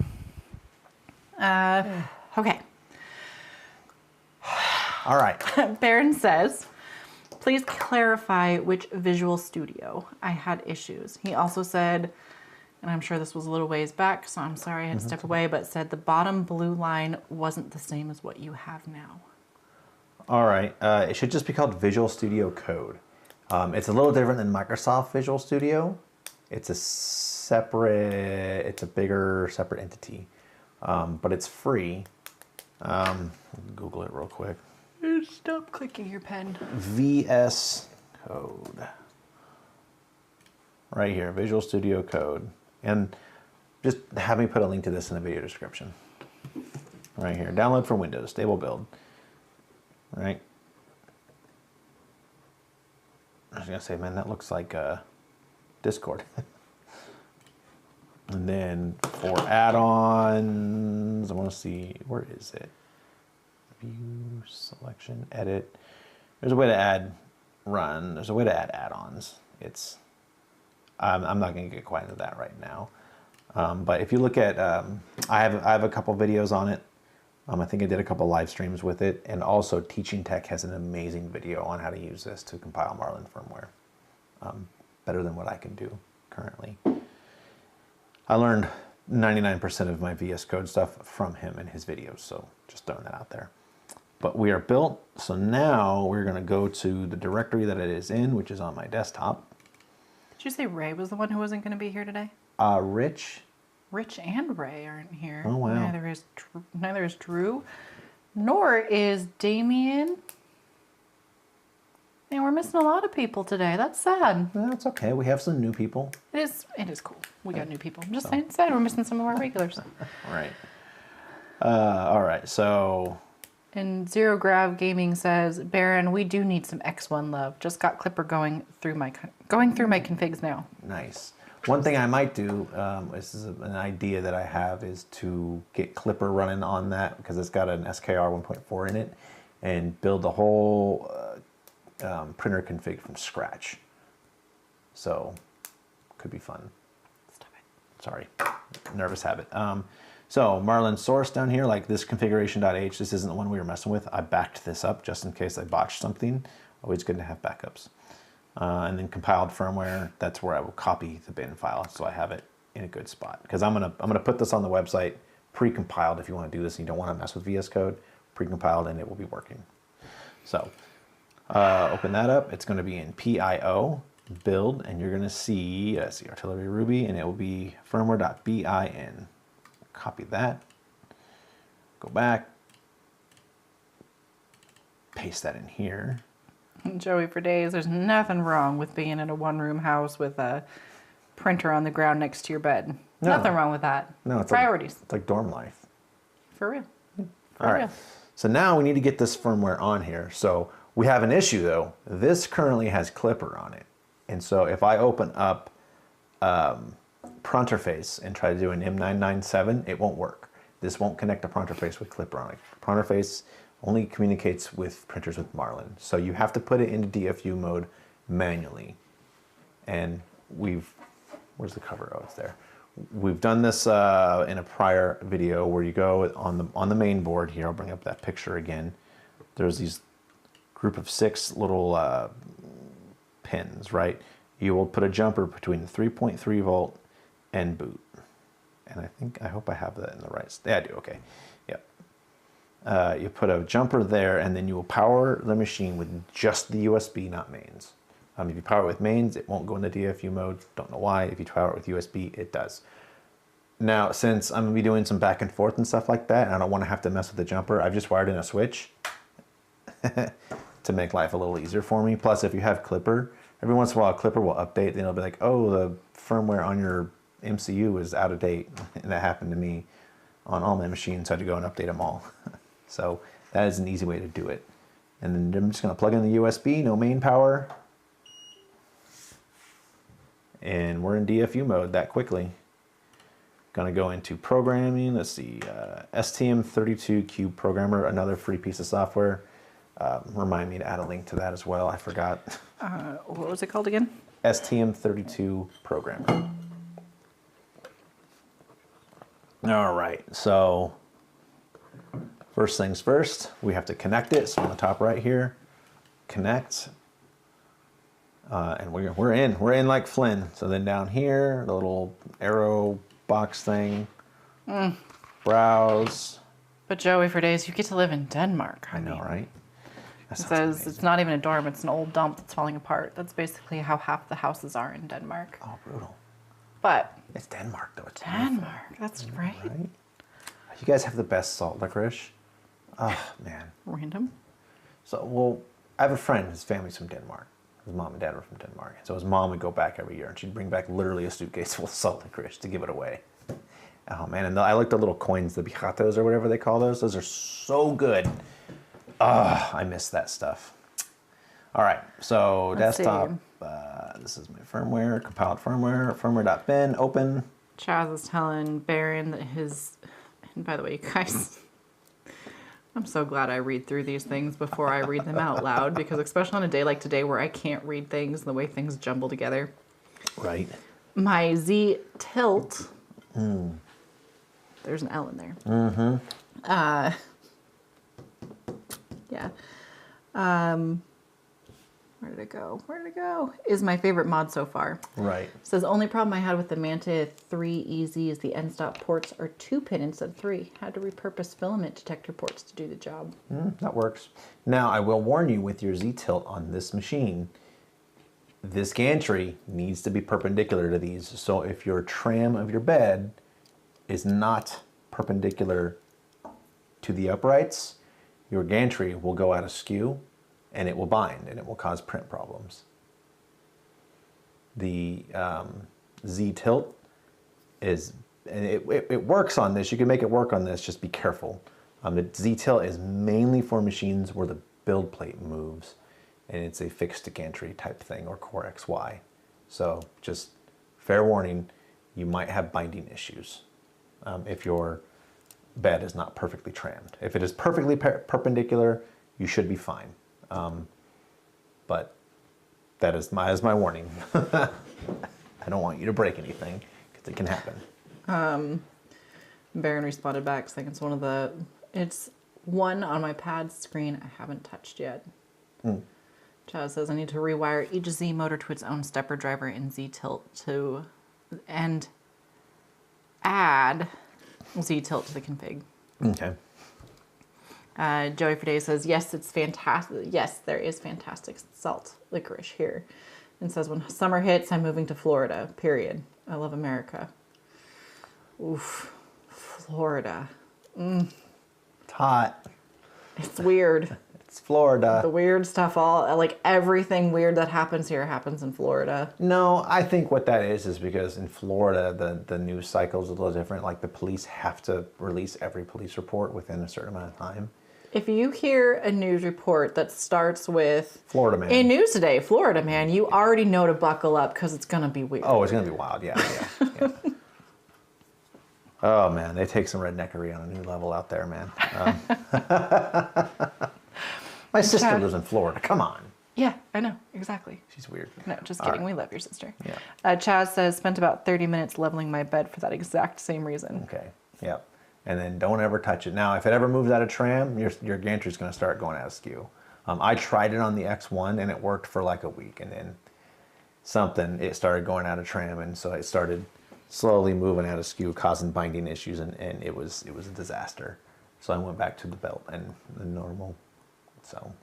Okay. All right. Baron says, please clarify which Visual Studio I had issues. He also said, and I'm sure this was a little ways back, so I'm sorry I had to step away, but said the bottom blue line wasn't the same as what you have now. All right, it should just be called Visual Studio Code. It's a little different than Microsoft Visual Studio. It's a bigger separate entity, but it's free. Google it real quick. Stop clicking your pen. VS Code. Right here, Visual Studio Code. And just have me put a link to this in the video description. Right here, download for Windows, stable build. Right. I was gonna say, man, that looks like Discord. And then for add-ons, I want to see, where is it? View, selection, edit. There's a way to add run. There's a way to add add-ons. It's, I'm not going to get quite into that right now. But if you look at, I have a couple videos on it. I think I did a couple live streams with it. And also Teaching Tech has an amazing video on how to use this to compile Marlin firmware. Better than what I can do currently. I learned 99% of my VS Code stuff from him and his videos, so just throwing that out there. But we are built, so now we're going to go to the directory that it is in, which is on my desktop. Did you say Ray was the one who wasn't going to be here today? Rich. Rich and Ray aren't here. Oh, wow. Neither is Drew, nor is Damien. Man, we're missing a lot of people today. That's sad. That's okay. We have some new people. It is cool. We got new people. I'm just saying it's sad. We're missing some of our regulars. Right. All right. So. And Zero Grav Gaming says, Baron, we do need some X1 love. Just got Clipper going through my configs now. Nice. One thing I might do, this is an idea that I have, is to get Clipper running on that because it's got an SKR 1.4 in it, and build the whole printer config from scratch. So, could be fun. Stop it. Sorry, nervous habit. So Marlin source down here, like this configuration.h, this isn't the one we were messing with. I backed this up just in case I botched something. Always good to have backups. And then compiled firmware, that's where I will copy the bin file so I have it in a good spot. Because I'm gonna put this on the website pre-compiled if you want to do this and you don't want to mess with VS Code, pre-compiled, and it will be working. So open that up. It's going to be in PIO build, and you're going to see Artillery Ruby, and it will be firmware.bin. Copy that. Go back. Paste that in here. Joey for days, there's nothing wrong with being in a one-room house with a printer on the ground next to your bed. No. Nothing wrong with that. No, it's priorities. It's like dorm life. For real. All right. So now we need to get this firmware on here. So we have an issue though. This currently has Clipper on it. And so if I open up Pronterface and try to do an M997, it won't work. This won't connect to Pronterface with Clipper on it. Pronterface only communicates with printers with Marlin. So you have to put it into DFU mode manually. And where's the cover? Oh, it's there. We've done this in a prior video where you go on the main board here. I'll bring up that picture again. There's these group of 6 little pins, right? You will put a jumper between the 3.3 volt and boot. And I hope I have that in the right. Yeah, I do. Okay. Yep. You put a jumper there, and then you will power the machine with just the USB, not mains. If you power it with mains, it won't go into DFU mode. Don't know why. If you power it with USB, it does. Now, since I'm going to be doing some back and forth and stuff like that, and I don't want to have to mess with the jumper, I've just wired in a switch to make life a little easier for me. Plus, if you have Clipper, every once in a while, Clipper will update, and it'll be like, oh, the firmware on your MCU is out of date. And that happened to me on all my machines, so I had to go and update them all. So that is an easy way to do it. And then I'm just going to plug in the USB, no main power. And we're in DFU mode that quickly. Gonna go into programming. Let's see, STM32 Cube Programmer, another free piece of software. Remind me to add a link to that as well. I forgot. What was it called again? STM32 Programmer. All right, so first things first, we have to connect it. So on the top right here, connect. And we're in like Flynn. So then down here, the little arrow box thing, browse. But Joey, for days, you get to live in Denmark. I know, right? It says it's not even a dorm, it's an old dump that's falling apart. That's basically how half the houses are in Denmark. Oh, brutal. But it's Denmark, though. It's Denmark, that's right. You guys have the best salt licorice. Oh, man. Random. So, well, I have a friend, his family's from Denmark. His mom and dad were from Denmark. So his mom would go back every year, and she'd bring back literally a suitcase full of salt licorice to give it away. Oh, man. And I like the little coins, the bijatos or whatever they call those. Those are so good. I miss that stuff. All right. So Let's desktop. This is my firmware. Compiled firmware. Firmware.bin. Open. Chaz is telling Baron that his... And by the way, you guys... I'm so glad I read through these things before I read them out loud, because especially on a day like today where I can't read things and the way things jumble together. Right. My Z tilt... There's an L in there. Yeah. Where did it go? Where did it go? Is my favorite mod so far. Right. It says, only problem I had with the Manta 3 EZ is the end stop ports are 2-pin instead of 3. Had to repurpose filament detector ports to do the job. That works. Now, I will warn you with your Z-tilt on this machine, this gantry needs to be perpendicular to these. So if your tram of your bed is not perpendicular to the uprights, your gantry will go out of skew and it will bind and it will cause print problems. The Z-tilt is, and it works on this, you can make it work on this, just be careful. The Z-tilt is mainly for machines where the build plate moves and it's a fixed gantry type thing or Core XY. So just fair warning, you might have binding issues if your bed is not perfectly trammed. If it is perfectly perpendicular, you should be fine. But that is my warning. I don't want you to break anything because it can happen. Baron responded back saying it's one on my pad screen I haven't touched yet. Chaz says I need to rewire each Z motor to its own stepper driver in Z-tilt to and add Z-tilt to the config. Okay. Joey Friday says, yes, it's fantastic. Yes, there is fantastic salt licorice here. And says, when summer hits, I'm moving to Florida, period. I love America. Oof. Florida. It's hot. It's weird. It's Florida. The weird stuff, like everything weird that happens here happens in Florida. No, I think what that is because in Florida, the news cycle is a little different. Like the police have to release every police report within a certain amount of time. If you hear a news report that starts with Florida man. In news today, Florida man, you already know to buckle up because it's going to be weird. Oh, it's going to be wild. Yeah. Oh, man. They take some redneckery on a new level out there, man. My sister lives in Florida. Come on. Yeah, I know. Exactly. She's weird. No, just kidding. Right. We love your sister. Yeah. Chaz says, spent about 30 minutes leveling my bed for that exact same reason. Okay. Yep. And then don't ever touch it. Now, if it ever moves out of tram, your gantry's going to start going out of skew. I tried it on the X1 and it worked for like a week, and then it started going out of tram, and so it started slowly moving out of skew, causing binding issues, and it was a disaster. So I went back to the belt and the normal. So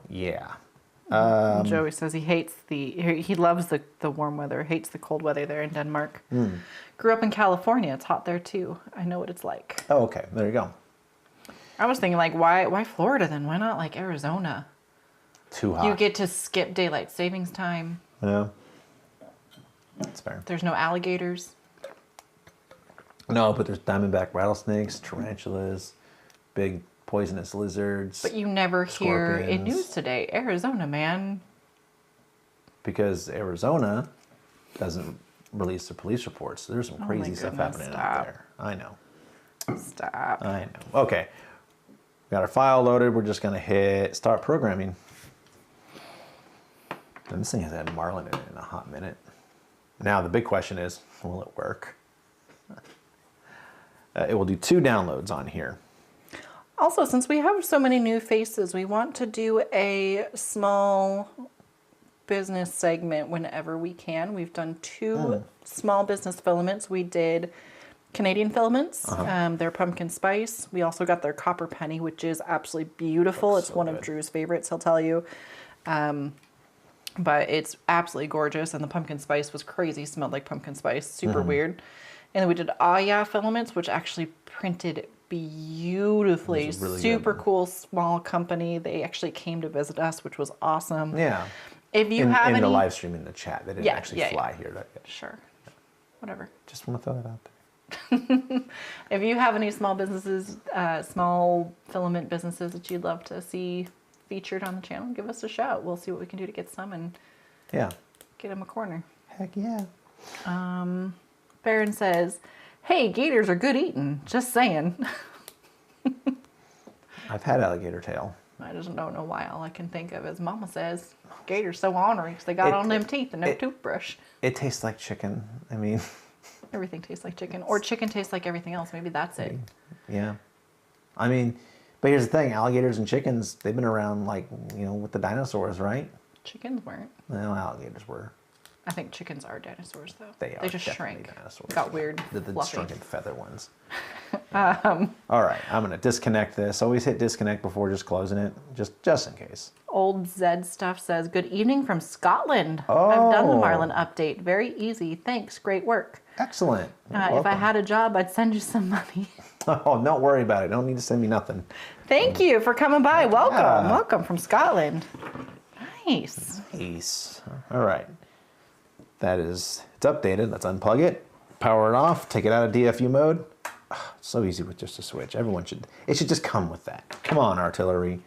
yeah. Joey says he loves the warm weather, hates the cold weather there in Denmark. Grew up in California. It's hot there too. I know what it's like. Oh, okay. There you go. I was thinking, like, why Florida then? Why not like Arizona? Too hot. You get to skip daylight savings time. Yeah. That's fair. There's no alligators. No, but there's diamondback rattlesnakes, tarantulas, big poisonous lizards. But you never hear scorpions. in news today, Arizona, man. Because Arizona doesn't release the police reports. There's some crazy stuff happening out there. I know. Stop. I know. Okay. We got our file loaded. We're just going to hit start programming. And this thing has had Marlin in it in a hot minute. Now the big question is, will it work? It will do 2 downloads on here. Also, since we have so many new faces, we want to do a small business segment whenever we can. We've done 2 small business filaments. We did Canadian filaments. They're pumpkin spice. We also got their copper penny, which is absolutely beautiful. It's so one of Drew's favorites, he'll tell you. But it's absolutely gorgeous. And the pumpkin spice was crazy. Smelled like pumpkin spice. Super weird. And then we did Aya filaments, which actually printed beautifully. Really super cool small company. They actually came to visit us, which was awesome. Yeah. If you have any... the live stream in the chat, they didn't actually fly here. Sure. Whatever. Just want to throw that out there. If you have any small businesses, small filament businesses that you'd love to see featured on the channel, give us a shout. We'll see what we can do to get some and get them a corner. Heck yeah. Baron says, hey, gators are good eating. Just saying. I've had alligator tail. I just don't know why. All I can think of is Mama says, gators so ornery because they got on them teeth and no toothbrush. It tastes like chicken. I mean... Everything tastes like chicken. Or chicken tastes like everything else. Maybe that's it. Yeah. I mean, but here's the thing. Alligators and chickens, they've been around like, with the dinosaurs, right? Chickens weren't. Well, alligators were. I think chickens are dinosaurs, though. They are. They just shrank. Dinosaurs. Got weird. The shrunken feather ones. All right. I'm going to disconnect this. Always hit disconnect before just closing it, just in case. Old Zed Stuff says, good evening from Scotland. I've done the Marlin update. Very easy. Thanks. Great work. Excellent. If I had a job, I'd send you some money. Oh, don't worry about it. Don't need to send me nothing. Thank you for coming by. Welcome. Yeah. Welcome from Scotland. Nice. Nice. All right. It's updated. Let's unplug it, power it off, take it out of DFU mode. Oh, so easy with just a switch. It should just come with that. Come on, Artillery.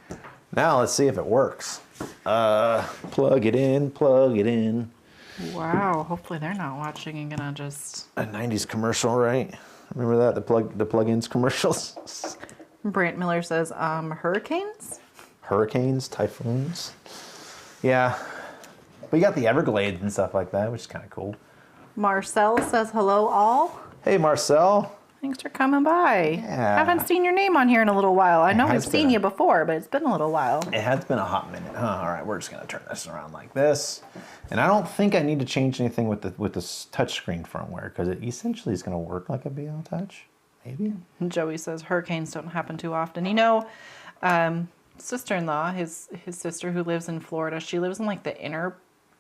Now let's see if it works. Plug it in, plug it in. Wow, hopefully they're not watching and gonna just... A 90s commercial, right? Remember that? The plug-ins commercials? Brant Miller says, hurricanes? Hurricanes, typhoons. Yeah. But you got the Everglades and stuff like that, which is kind of cool. Marcel says, hello all. Hey, Marcel. Thanks for coming by. Yeah. Haven't seen your name on here in a little while. I know we've seen you before, but it's been a little while. It has been a hot minute. All right, we're just going to turn this around like this. And I don't think I need to change anything with this touchscreen firmware because it essentially is going to work like a BL Touch. Maybe. Joey says hurricanes don't happen too often. Sister-in-law, his sister who lives in Florida, she lives in like the inner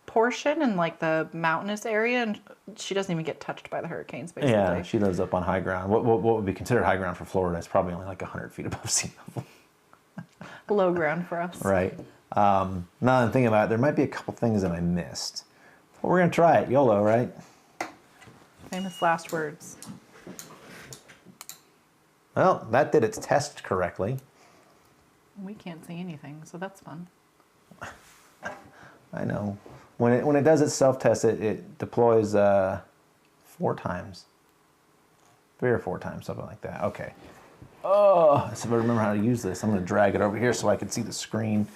portion and like the mountainous area, and she doesn't even get touched by the hurricanes, basically. Yeah, she lives up on high ground. What would be considered high ground for Florida is probably only like 100 feet above sea level. Low ground for us. Right. Now that I'm thinking about it, there might be a couple things that I missed. But we're going to try it. YOLO, right? Famous last words. Well, that did its test correctly. We can't see anything, so that's fun. I know. When it does its self-test, it deploys 4 times. 3 or 4 times, something like that. Okay. Oh, so if I remember how to use this, I'm going to drag it over here so I can see the screen.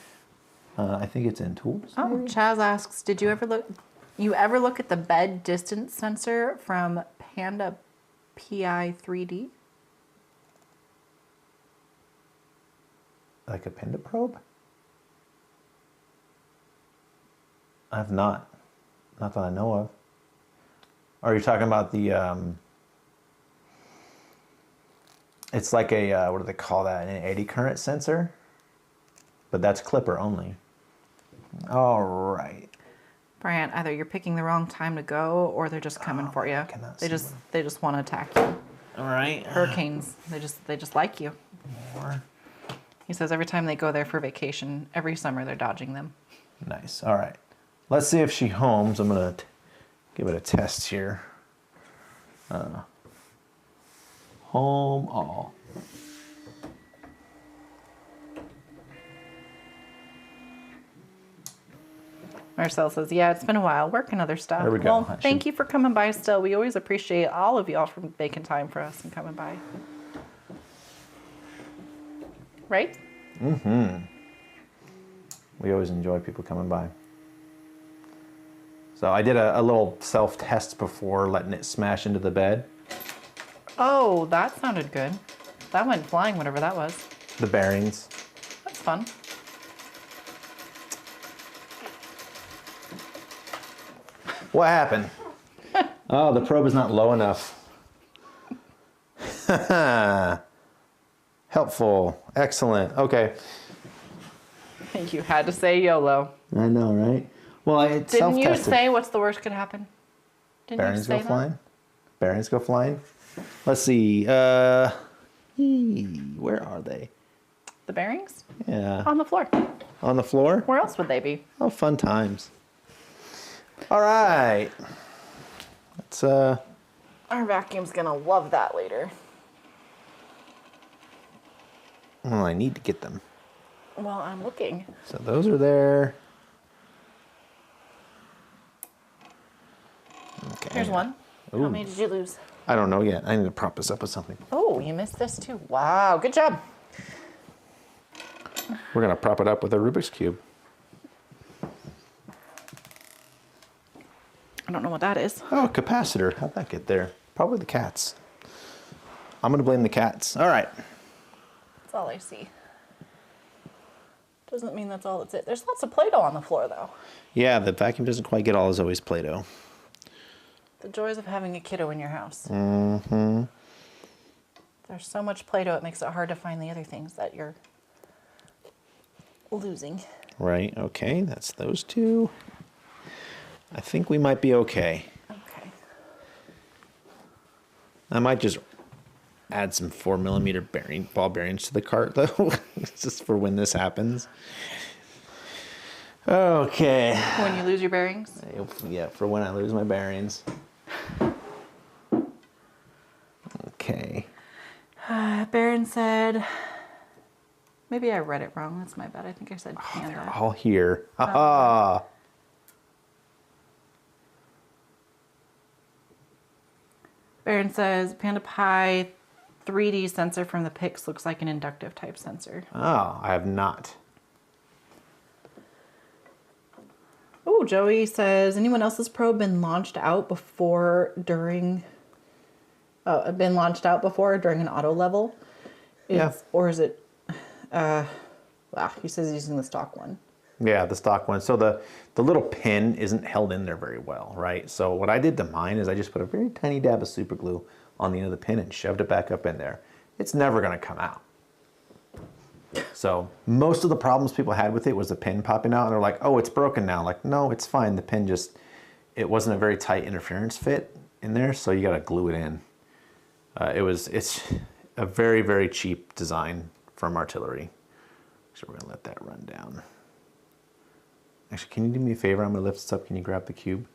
I think it's in Tools. Oh, maybe? Chaz asks, did you ever look at the bed distance sensor from Panda PI 3D? Like a Panda probe? I have not. Not that I know of. Are you talking about the... It's like a, what do they call that? An eddy current sensor? But that's clipper only. All right. Brian, either you're picking the wrong time to go or they're just coming for you. They just want to attack you. All right. Hurricanes, they just like you. More. He says every time they go there for vacation, every summer they're dodging them. Nice. All right. Let's see if she homes. I'm going to give it a test here. Home all. Marcel says, yeah, it's been a while. Work and other stuff. There we go. Well, thank you for coming by still. We always appreciate all of y'all for making time for us and coming by. Right? Mm-hmm. We always enjoy people coming by. So I did a little self-test before letting it smash into the bed. Oh, that sounded good. That went flying, whatever that was. The bearings. That's fun. What happened? Oh, the probe is not low enough. Helpful. Excellent. Okay. You had to say YOLO. I know, right? Well, it's Didn't you self-tested. say what's the worst could happen? Didn't Bearings you go say flying? Bearings go flying? Let's see. Where are they? The bearings? Yeah. On the floor. On the floor? Where else would they be? Oh, fun times. All right. Let's, Our vacuum's gonna love that later. well, I need to get them. Well, I'm looking. So those are there. Okay. Here's one. Ooh. How many did you lose? I don't know yet. I need to prop this up with something. Oh, you missed this too. Wow, good job. We're going to prop it up with a Rubik's Cube. I don't know what that is. Oh, capacitor. How'd that get there? Probably the cats. I'm going to blame the cats. All right. That's all I see. Doesn't mean that's all that's it. There's lots of Play-Doh on the floor, though. Yeah, the vacuum doesn't quite get all as always Play-Doh. The joys of having a kiddo in your house. Mm-hmm. There's so much Play-Doh, it makes it hard to find the other things that you're losing. Right, okay, that's those two. I think we might be okay. Okay. I might just add some 4mm ball bearings to the cart, though, just for when this happens. Okay. When you lose your bearings? Yeah, for when I lose my bearings. Okay. Baron said, maybe I read it wrong. That's my bad. I think I said They're panda. all here. Haha. Baron says, Panda Pi 3D sensor from the pics looks like an inductive type sensor. Oh, I have not. Oh, Joey says, anyone else's probe been launched out before, during, been launched out before during an auto level? Yeah. Or is it, wow, he says he's using the stock one. Yeah, the stock one. So the little pin isn't held in there very well, right? So what I did to mine is I just put a very tiny dab of super glue on the end of the pin and shoved it back up in there. It's never going to come out. So most of the problems people had with it was the pin popping out, and they're like, oh, it's broken now. Like, no, it's fine. The pin just, it wasn't a very tight interference fit in there, so you got to glue it in. It's a very, very cheap design from Artillery. So we're going to let that run down. Actually, can you do me a favor? I'm going to lift this up. Can you grab the cube?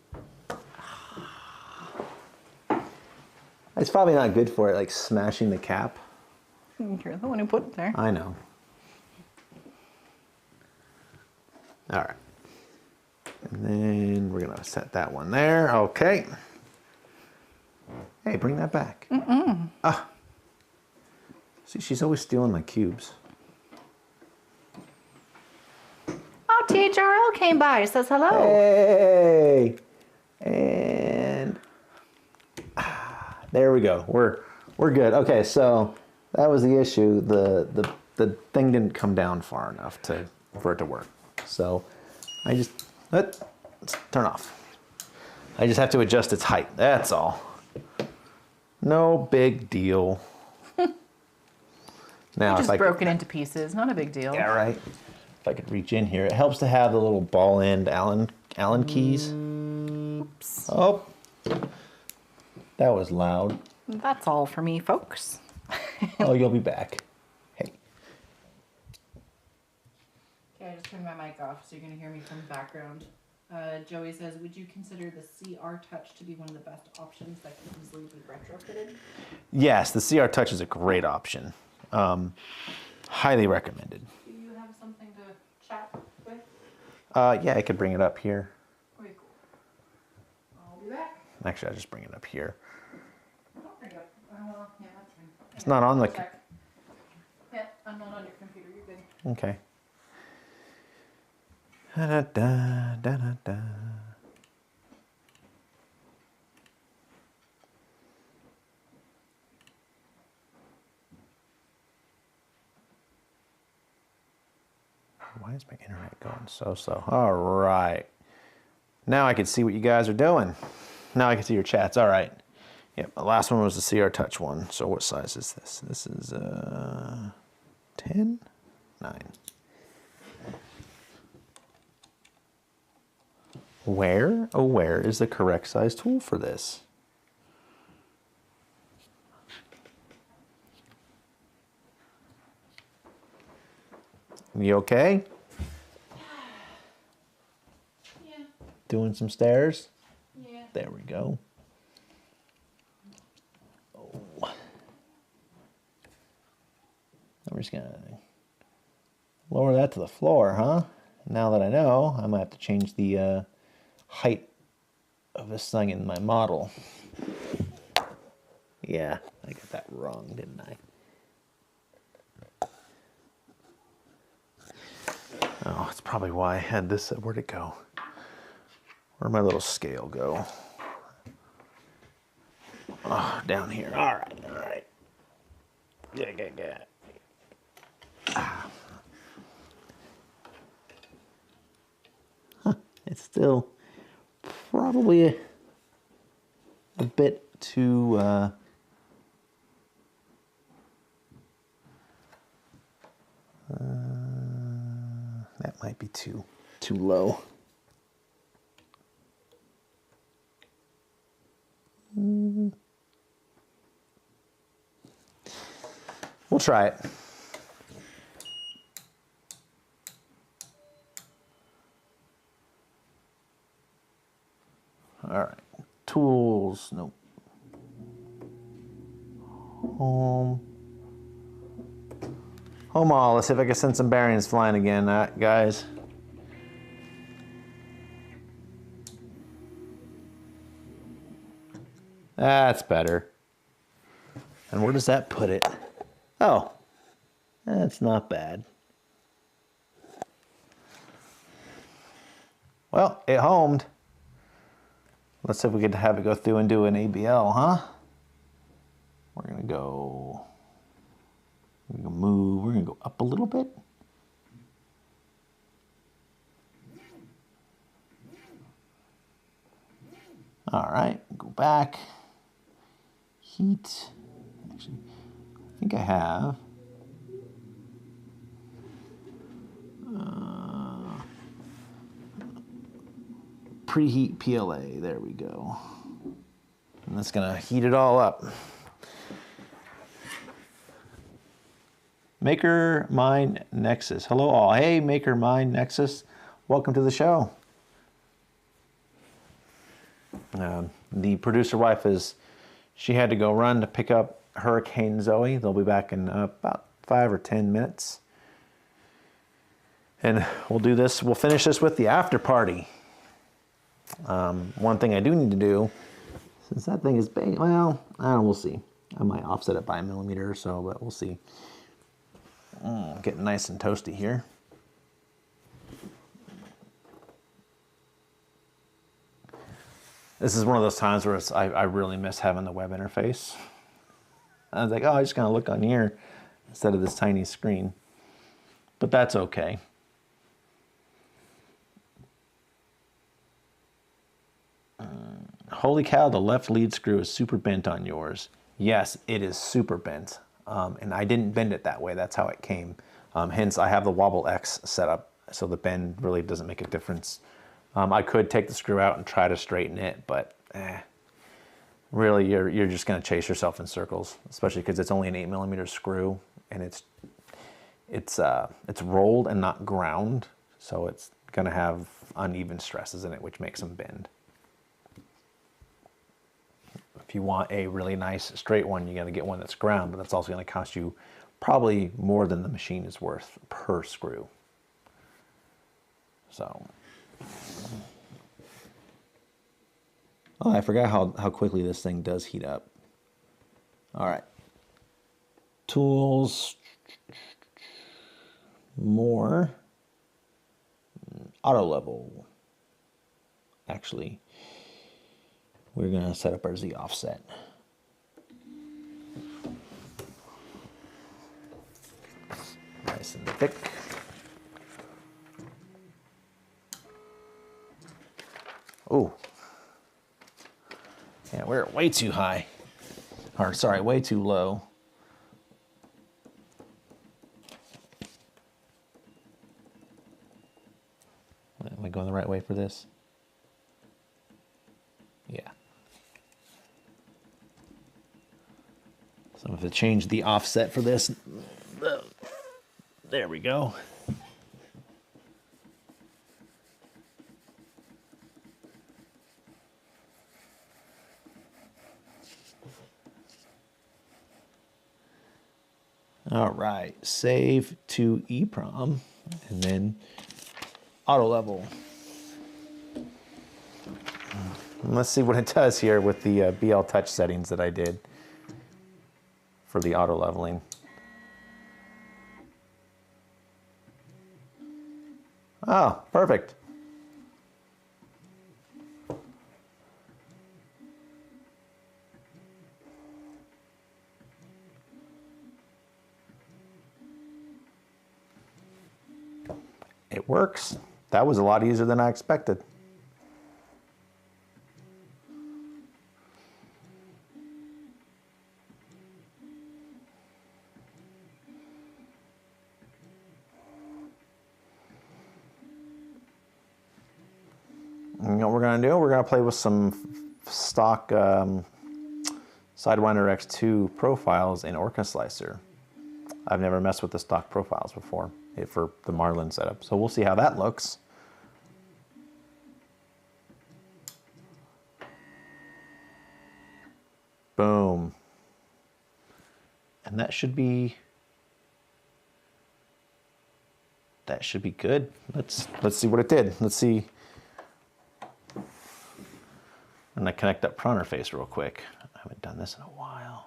It's probably not good for it, like smashing the cap. You're the one who put it there. I know. All right. And then we're going to set that one there. Okay. Hey, bring that back. Ah. See, she's always stealing my cubes. Oh, THRL came by. Says hello. Hey. And there we go. We're good. Okay, so that was the issue. The thing didn't come down far enough for it to work. So I just let's turn off. I just have to adjust its height. That's all. No big deal. Now, Just broken into pieces. Not a big deal. Yeah, right. If I could reach in here, it helps to have the little ball end Allen keys. Oops. Oh, that was loud. That's all for me, folks. Oh, you'll be back. Hey. Okay, I just turned my mic off, so you're going to hear me from the background. Joey says, would you consider the CR Touch to be one of the best options that can easily be retrofitted? Yes, the CR Touch is a great option. Highly recommended. Do you have something to chat with? Yeah, I could bring it up here. Okay, cool. I'll be back. Actually, I'll just bring it up here. Don't bring it up. Well, yeah, that's fine. It's not on the... Check. Yeah, I'm not on your computer. You're good. Okay. Da, da, da, da, da. Why is my internet going so slow? All right. Now I can see what you guys are doing. Now I can see your chats. All right. Yep, the last one was the CR Touch one. So what size is this? This is 10? 9. Where, oh where is the correct size tool for this? You okay? Yeah. Doing some stairs? Yeah. There we go. Oh. I'm just gonna lower that to the floor, huh? Now that I know, I might have to change the height of this thing in my model. Yeah, I got that wrong, didn't I? Oh, that's probably why I had this. Where'd it go? Where'd my little scale go? Oh, down here. All right, all right. Yeah. Huh, it's still probably a bit too... that might be too low. We'll try it. All right, tools, nope. Home all, let's see if I can send some bearings flying again, guys. That's better. And where does that put it? Oh, that's not bad. Well, it homed. Let's see if we could have it go through and do an ABL, huh? We're gonna go move, we're gonna go up a little bit. All right, go back. Heat, actually, I think I have. Preheat PLA, there we go. And that's gonna heat it all up. Maker Mind Nexus. Hello all. Hey, Maker Mind Nexus. Welcome to the show. The producer wife she had to go run to pick up Hurricane Zoe. They'll be back in about 5 or 10 minutes. And we'll finish this with the after party. One thing I do need to do, since that thing is big, well, we'll see. I might offset it by 1 millimeter or so, but we'll see. Getting nice and toasty here. This is one of those times where I really miss having the web interface. I was like, oh, I just gotta look on here instead of this tiny screen. But that's okay. Holy cow, the left lead screw is super bent on yours. Yes, it is super bent. And I didn't bend it that way. That's how it came. Hence, I have the Wobble X set up, so the bend really doesn't make a difference. I could take the screw out and try to straighten it, but really, you're just going to chase yourself in circles, especially because it's only an 8 millimeter screw, and it's rolled and not ground, so it's going to have uneven stresses in it, which makes them bend. If you want a really nice straight one, you got to get one that's ground, but that's also going to cost you probably more than the machine is worth per screw. So, oh, I forgot how quickly this thing does heat up. All right, tools, more, auto level. Actually, we're gonna set up our Z offset. Nice and thick. Oh. Yeah, we're way too high. Or sorry, way too low. Am I going the right way for this? Yeah. So if I change the offset for this, there we go. All right, save to EEPROM, and then auto level. Let's see what it does here with the BL Touch settings that I did for the auto leveling. Oh, perfect. It works. That was a lot easier than I expected. And you know what we're going to do? We're going to play with some stock Sidewinder X2 profiles in Orca Slicer. I've never messed with the stock profiles before for the Marlin setup, so we'll see how that looks. Boom. And that should be good. Let's see what it did. Let's see. And I connect that prowler face real quick. I haven't done this in a while.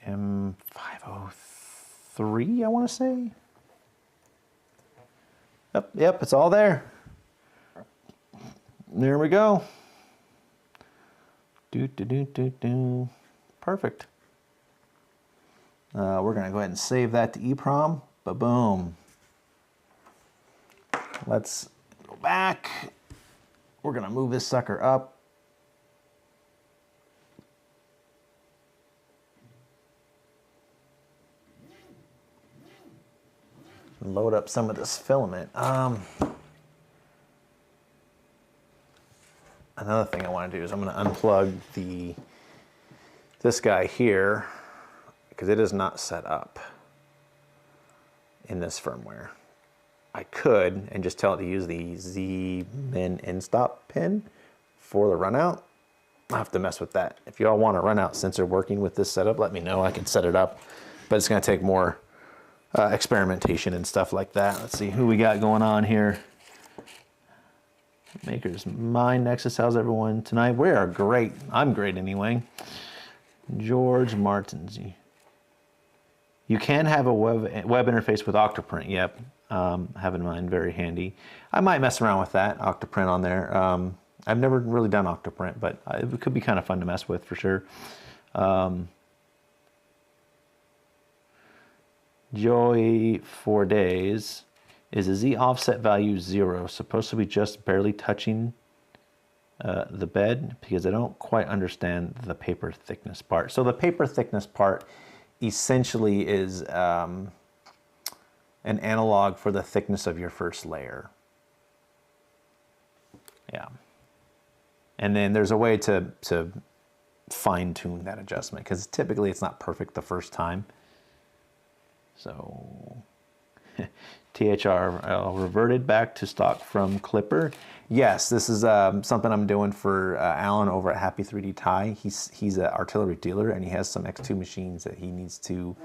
M503, I want to say. Yep, it's all there. There we go. Perfect. We're going to go ahead and save that to EEPROM. Ba-boom. Let's go back. We're going to move this sucker up. Load up some of this filament. Another thing I want to do is I'm going to unplug this guy here because it is not set up in this firmware. I could and just tell it to use the Z-min in-stop pin for the runout. I'll have to mess with that. If you all want a runout sensor working with this setup, let me know. I can set it up, but it's going to take more experimentation and stuff like that. Let's see who we got going on here. Maker's Mind Nexus, how's everyone tonight? We are great. I'm great anyway. George Martins. You can have a web interface with Octoprint. Yep, having mine very handy. I might mess around with that Octoprint on there. I've never really done Octoprint, but it could be kind of fun to mess with for sure. Joey 4 days. Is a Z offset value 0 supposed to be just barely touching the bed? Because I don't quite understand the paper thickness part. So the paper thickness part essentially is an analog for the thickness of your first layer. Yeah. And then there's a way to fine tune that adjustment because typically it's not perfect the first time. So THR reverted back to stock from Clipper. Yes, this is something I'm doing for Alan over at Happy 3D Tie. He's an artillery dealer and he has some X2 machines that he needs to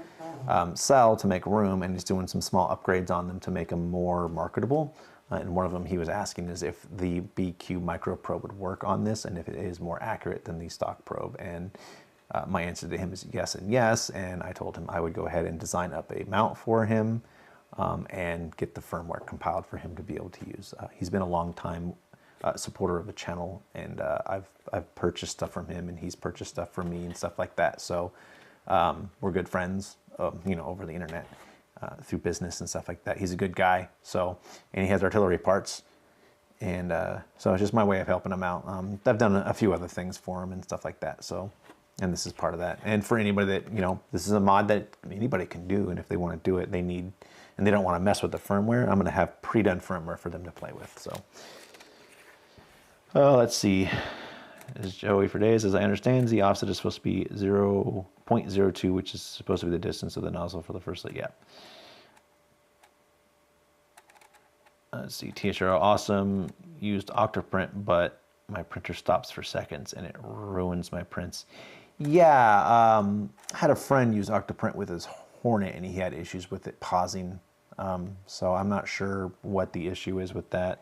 sell to make room, and he's doing some small upgrades on them to make them more marketable. And one of them he was asking is if the BIQU Microprobe would work on this and if it is more accurate than the stock probe. And my answer to him is yes and yes, and I told him I would go ahead and design up a mount for him and get the firmware compiled for him to be able to use. He's been a long time supporter of the channel, and I've purchased stuff from him and he's purchased stuff from me and stuff like that. So we're good friends. you know, over the internet through business and stuff like that. He's a good guy. So, and he has artillery parts. And so it's just my way of helping him out. I've done a few other things for him and stuff like that. So, and this is part of that. And for anybody that, you know, this is a mod that anybody can do. And if they want to do it, they need, and they don't want to mess with the firmware, I'm going to have pre-done firmware for them to play with. So, let's see. This is Joey for days. As I understand, the offset is supposed to be 0.02, which is supposed to be the distance of the nozzle for the first leg. Yeah. Let's see. THRO, awesome. Used Octoprint, but my printer stops for seconds and it ruins my prints. Yeah, I had a friend use Octoprint with his Hornet and he had issues with it pausing. So I'm not sure what the issue is with that.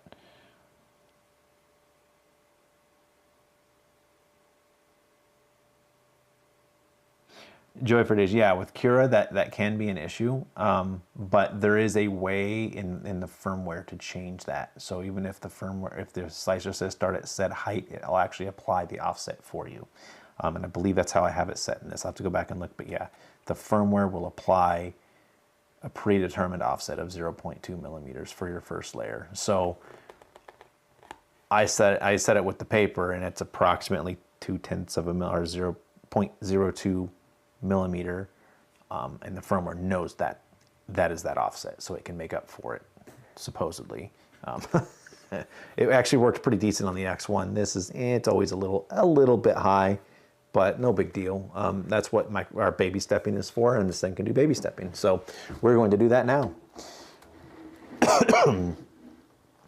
Joy for days, yeah, with Cura that can be an issue, but there is a way in the firmware to change that. So even if the firmware, if the slicer says start at set height, it'll actually apply the offset for you. And I believe that's how I have it set in this. I'll have to go back and look, but yeah, the firmware will apply a predetermined offset of 0.2 millimeters for your first layer. So I set it with the paper, and it's approximately 0.2 of a mil, or 0.02 millimeter, and the firmware knows that is that offset, so it can make up for it, supposedly. It actually worked pretty decent on the X1. This is, it's always a little bit high, but no big deal. That's what our baby stepping is for, and this thing can do baby stepping. So we're going to do that now.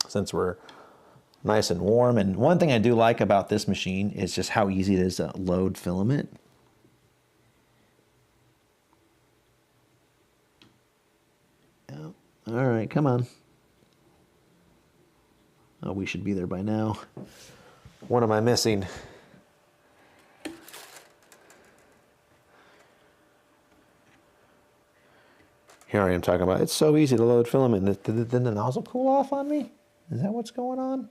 Since we're nice and warm. And one thing I do like about this machine is just how easy it is to load filament. All right, come on. Oh, we should be there by now. What am I missing? Here I am talking about, it's so easy to load filament. Did the nozzle cool off on me? Is that what's going on?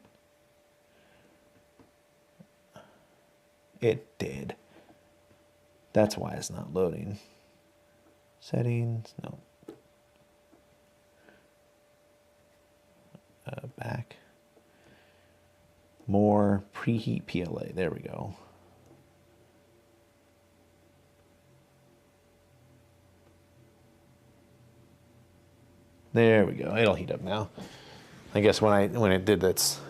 It did. That's why it's not loading. Settings, no. Back. More preheat PLA. There we go. There we go. It'll heat up now. I guess when it did its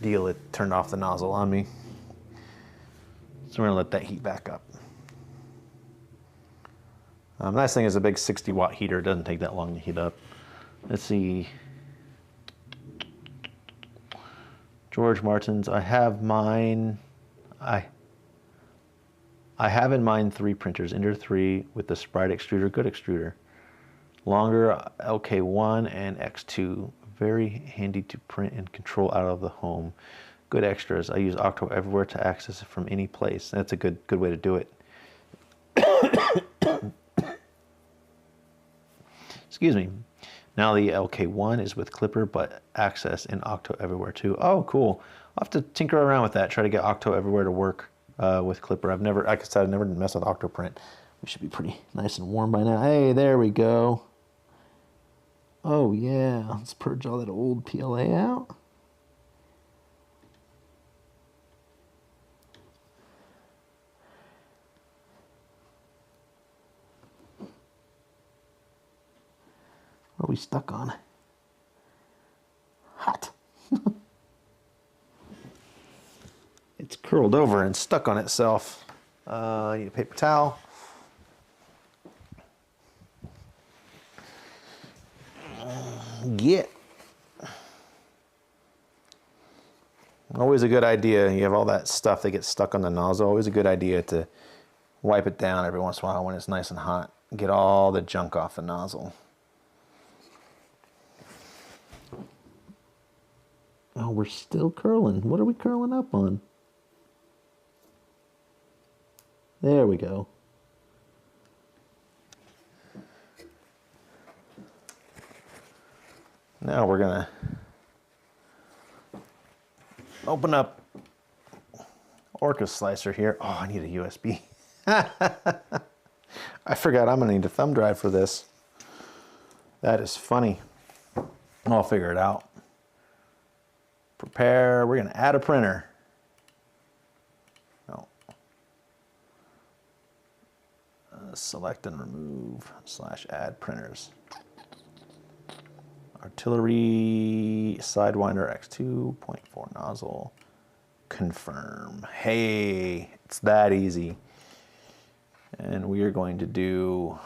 deal, it turned off the nozzle on me. So we're gonna let that heat back up. Nice thing is a big 60-watt heater. It doesn't take that long to heat up. Let's see. George Martins, I have mine. I have in mind 3 printers, Ender 3 with the Sprite extruder, good extruder. Longer LK1 and X2, very handy to print and control out of the home. Good extras. I use Octo everywhere to access it from any place. That's a good way to do it. Excuse me. Now the LK1 is with Clipper, but access in Octo everywhere too. Oh, cool. I'll have to tinker around with that, try to get Octo everywhere to work with Clipper. I've never, like I said, I've never messed with Octoprint. We should be pretty nice and warm by now. Hey, there we go. Oh yeah, let's purge all that old PLA out. What are we stuck on? Hot. It's curled over and stuck on itself. I need a paper towel. Get. Always a good idea. You have all that stuff that gets stuck on the nozzle. Always a good idea to wipe it down every once in a while when it's nice and hot. Get all the junk off the nozzle. Oh, we're still curling. What are we curling up on? There we go. Now we're gonna open up Orca Slicer here. Oh, I need a USB. I forgot I'm gonna need a thumb drive for this. That is funny. I'll figure it out. Prepare, we're gonna add a printer. No. Select and remove / add printers. Artillery Sidewinder X2, 0.4 nozzle. Confirm. Hey, it's that easy. And we are going to do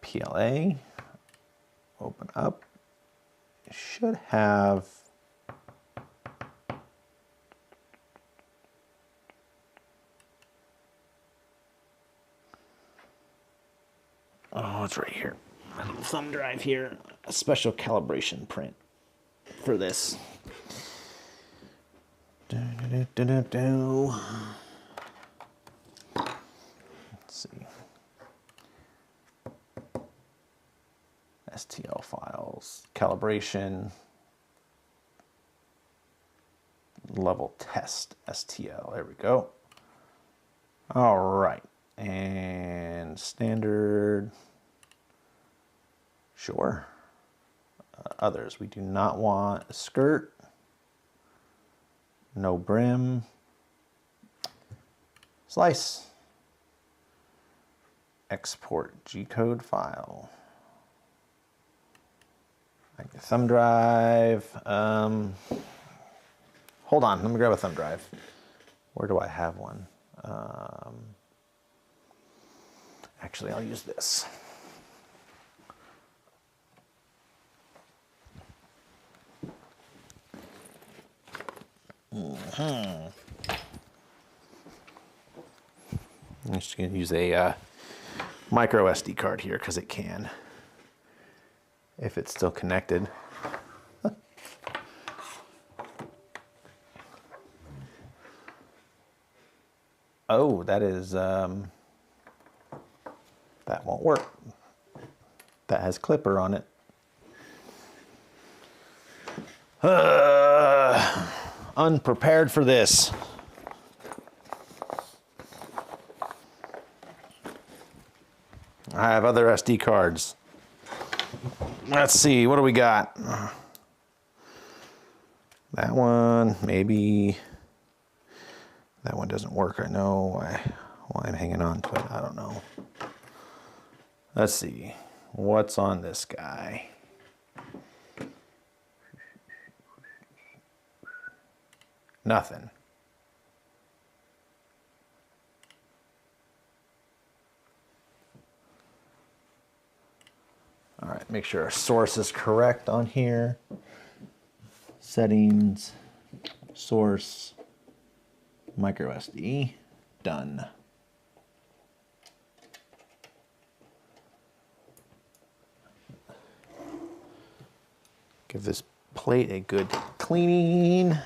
PLA. Open up. It should have oh, it's right here. My little thumb drive here. A special calibration print for this. Let's see. STL files, calibration, level test, STL. There we go. All right. And standard, sure. Others, we do not want a skirt, no brim, slice, export G-code file, like the thumb drive. Hold on, let me grab a thumb drive. Where do I have one? Actually, I'll use this. I'm just going to use a micro SD card here because it can, if it's still connected. Oh, that is, that won't work. That has clipper on it. Unprepared for this. I have other SD cards. Let's see, what do we got? That one, maybe. That one doesn't work. I know why I'm hanging on to it. I don't know. Let's see. What's on this guy? Nothing. All right, make sure our source is correct on here. Settings, source, micro SD, done. Give this plate a good cleaning.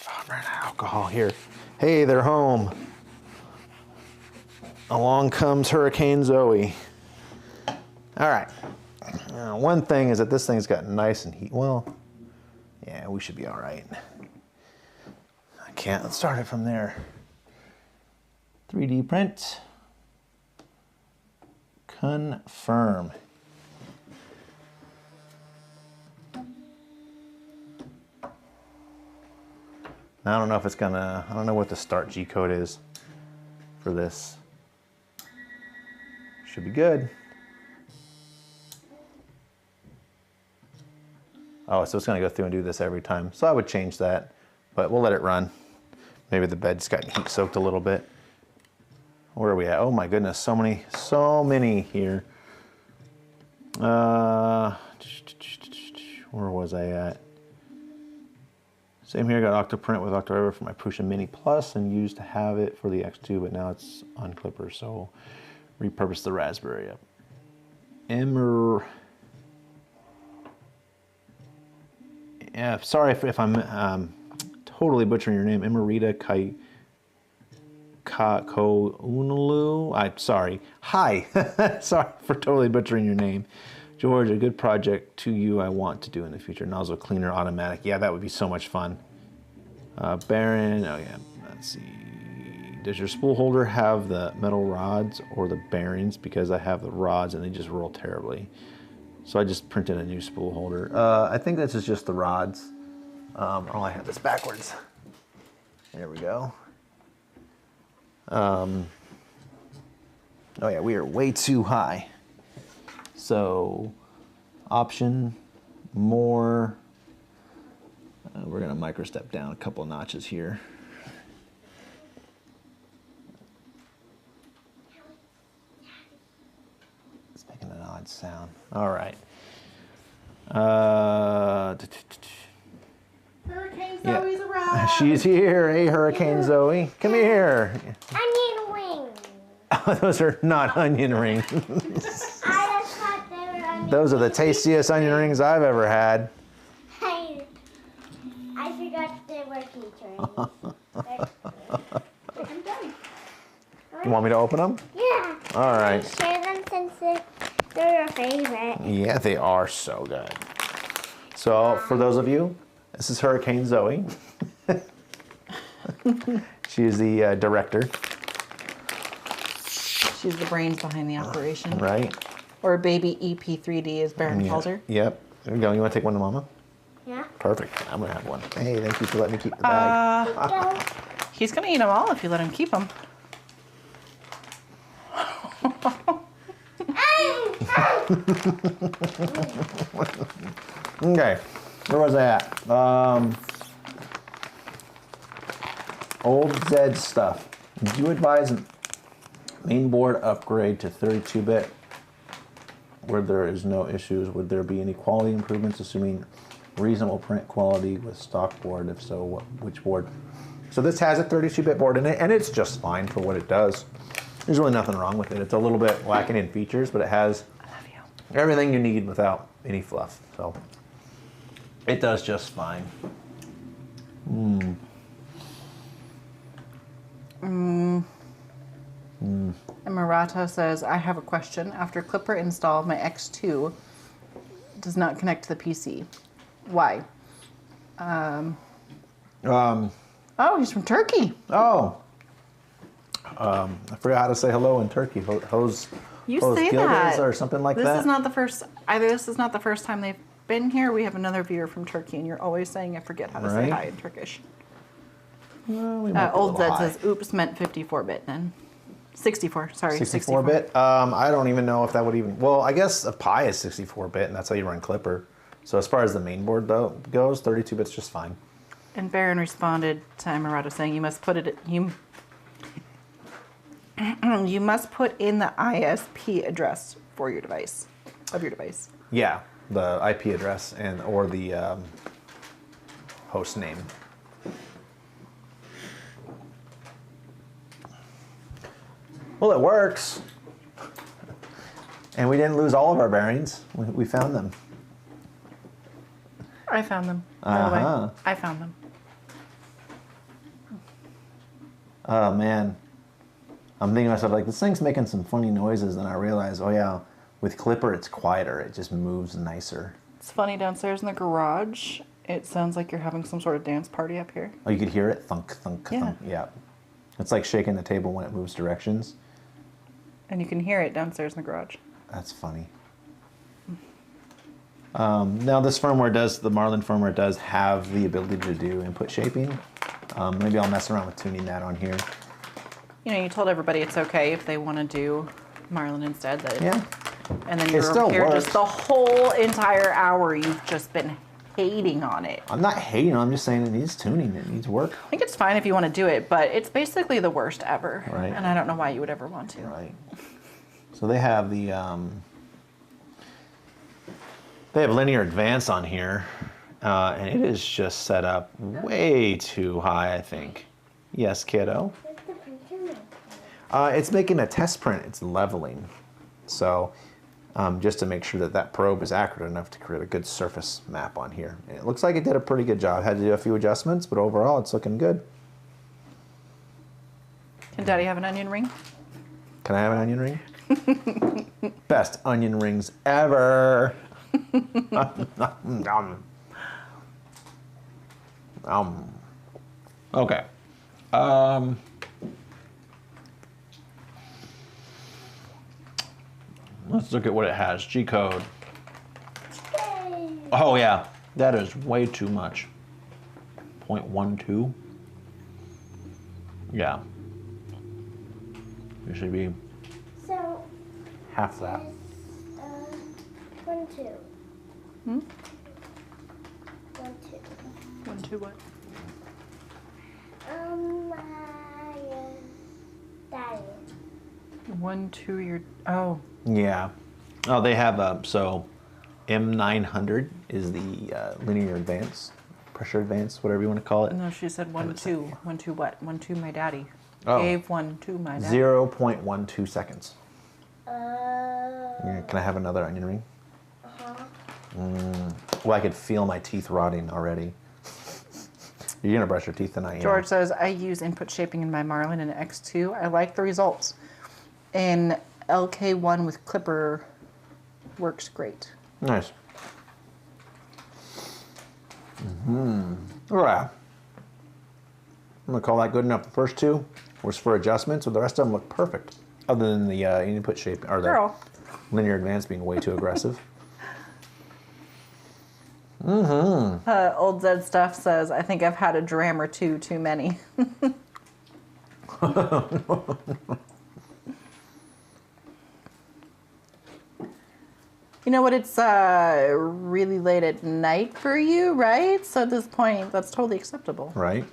Oh, ran out of alcohol here. Hey, they're home. Along comes Hurricane Zoe. All right. One thing is that this thing's got nice and heat. Well, yeah, we should be all right. I can't. Let's start it from there. 3D print. Confirm. Now I don't know if it's gonna, I don't know what the start G code is for this. Should be good. Oh, so it's gonna go through and do this every time. So I would change that, but we'll let it run. Maybe the bed's gotten heat soaked a little bit. Where are we at? Oh my goodness, so many here. Where was I at? Same here, got Octoprint with Octoever for my Prusa Mini Plus and used to have it for the X2, but now it's on Clipper, so repurpose the Raspberry up. Yeah, sorry if I'm totally butchering your name. Emerita Kounulu. I'm sorry. Hi. Sorry for totally butchering your name. George, a good project to you I want to do in the future. Nozzle cleaner automatic. Yeah, that would be so much fun. Baron, oh yeah, let's see. Does your spool holder have the metal rods or the bearings? Because I have the rods and they just roll terribly. So I just printed a new spool holder. I think this is just the rods. Oh, I have this backwards. There we go. Oh yeah, we are way too high. So, option, more. We're gonna micro step down a couple notches here. It's making an odd sound. All right. Hurricane Zoe's arrived. She's here. Hey, Hurricane Zoe. Come here. Onion rings. Those are not onion rings. I just thought they were onion Those are the tastiest onion rings I've ever had. I forgot they were featuring. I'm done. You want me to open them? Yeah. All right. Share them since they're your favorite. Yeah, they are so good. So for those of you, this is Hurricane Zoe. She is the director. She's the brains behind the operation. Right. Or baby EP3D, as Baron calls her. Yep. There we go. You want to take one to Mama? Yeah. Perfect. I'm going to have one. Hey, thank you for letting me keep the bag. He's going to eat them all if you let him keep them. Okay. Where was I at? Old Zed stuff. Do you advise a mainboard upgrade to 32-bit where there is no issues? Would there be any quality improvements, assuming reasonable print quality with stock board? If so, which board? So this has a 32-bit board in it, and it's just fine for what it does. There's really nothing wrong with it. It's a little bit lacking in features, but it has everything you need without any fluff. So it does just fine. And Murata says, I have a question. After Clipper install, my X2 does not connect to the PC. Why? Oh, he's from Turkey. Oh. I forgot how to say hello in Turkey. Hose You say that. or something like This that. is not the first. Either this is not the first time they've been here. We have another viewer from Turkey, and you're always saying I forget how to say Right. hi in Turkish. Well, we might be a Old little Zed high. says, "Oops, meant 54-bit then." 64. Sorry, 64-bit? I don't even know if that would even... Well, I guess a Pi is 64-bit, and that's how you run Clipper. So as far as the main board though goes, 32-bit's just fine. And Baron responded to Emirata saying, "You must put it. You must put in the ISP address for your device, of your device." Yeah, the IP address or the host name. Well, it works. And we didn't lose all of our bearings. We found them. I found them. By the way, I found them. Oh, man. I'm thinking to myself, like, this thing's making some funny noises, and I realize, oh yeah, with Clipper, it's quieter. It just moves nicer. It's funny downstairs in the garage. It sounds like you're having some sort of dance party up here. Oh, you could hear it? Thunk, thunk, Yeah. thunk. Yeah. It's like shaking the table when it moves directions. And you can hear it downstairs in the garage. That's funny. Now this firmware does, the Marlin firmware does have the ability to do input shaping. Maybe I'll mess around with tuning that on here. You know, you told everybody it's okay if they want to do Marlin instead. That Yeah. And then It you're still here works. just the whole entire hour you've just been hating on it. I'm not hating, I'm just saying it needs tuning, it needs work. I think it's fine if you want to do it, but it's basically the worst ever. Right. And I don't know why you would ever want to. Right. So they have the, they have linear advance on here, and it is just set up way too high, I think. Yes, kiddo? What's the printer make? It's making a test print, it's leveling. So just to make sure that that probe is accurate enough to create a good surface map on here. And it looks like it did a pretty good job. Had to do a few adjustments, but overall it's looking good. Can Daddy have an onion ring? Can I have an onion ring? Best onion rings ever. Okay. Let's look at what it has. G code. Oh yeah, that is way too much. 0.12. Yeah. It should be So half that. 1, 2. Hmm? 1, 2. 1, 2 what? My daddy. 1, 2, your, oh. Yeah. Oh, they have so M900 is the linear advance, pressure advance, whatever you want to call it. No, she said 1, 2. 1, 2 what? 1, 2 my daddy. Oh. Gave 1, 2 my daddy. 0.12 seconds. Yeah, can I have another onion ring? Well, I could feel my teeth rotting already. You're gonna brush your teeth tonight. George says, I use input shaping in my Marlin and X2. I like the results. In LK1 with clipper works great. Nice. All right. I'm gonna call that good enough. The first two was for adjustments, so the rest of them look perfect. Other than the input shape or the Girl. linear advance being way too aggressive. Old Zed Stuff says, I think I've had a dram or two too many. You know what? It's really late at night for you, right? So at this point, that's totally acceptable. Right.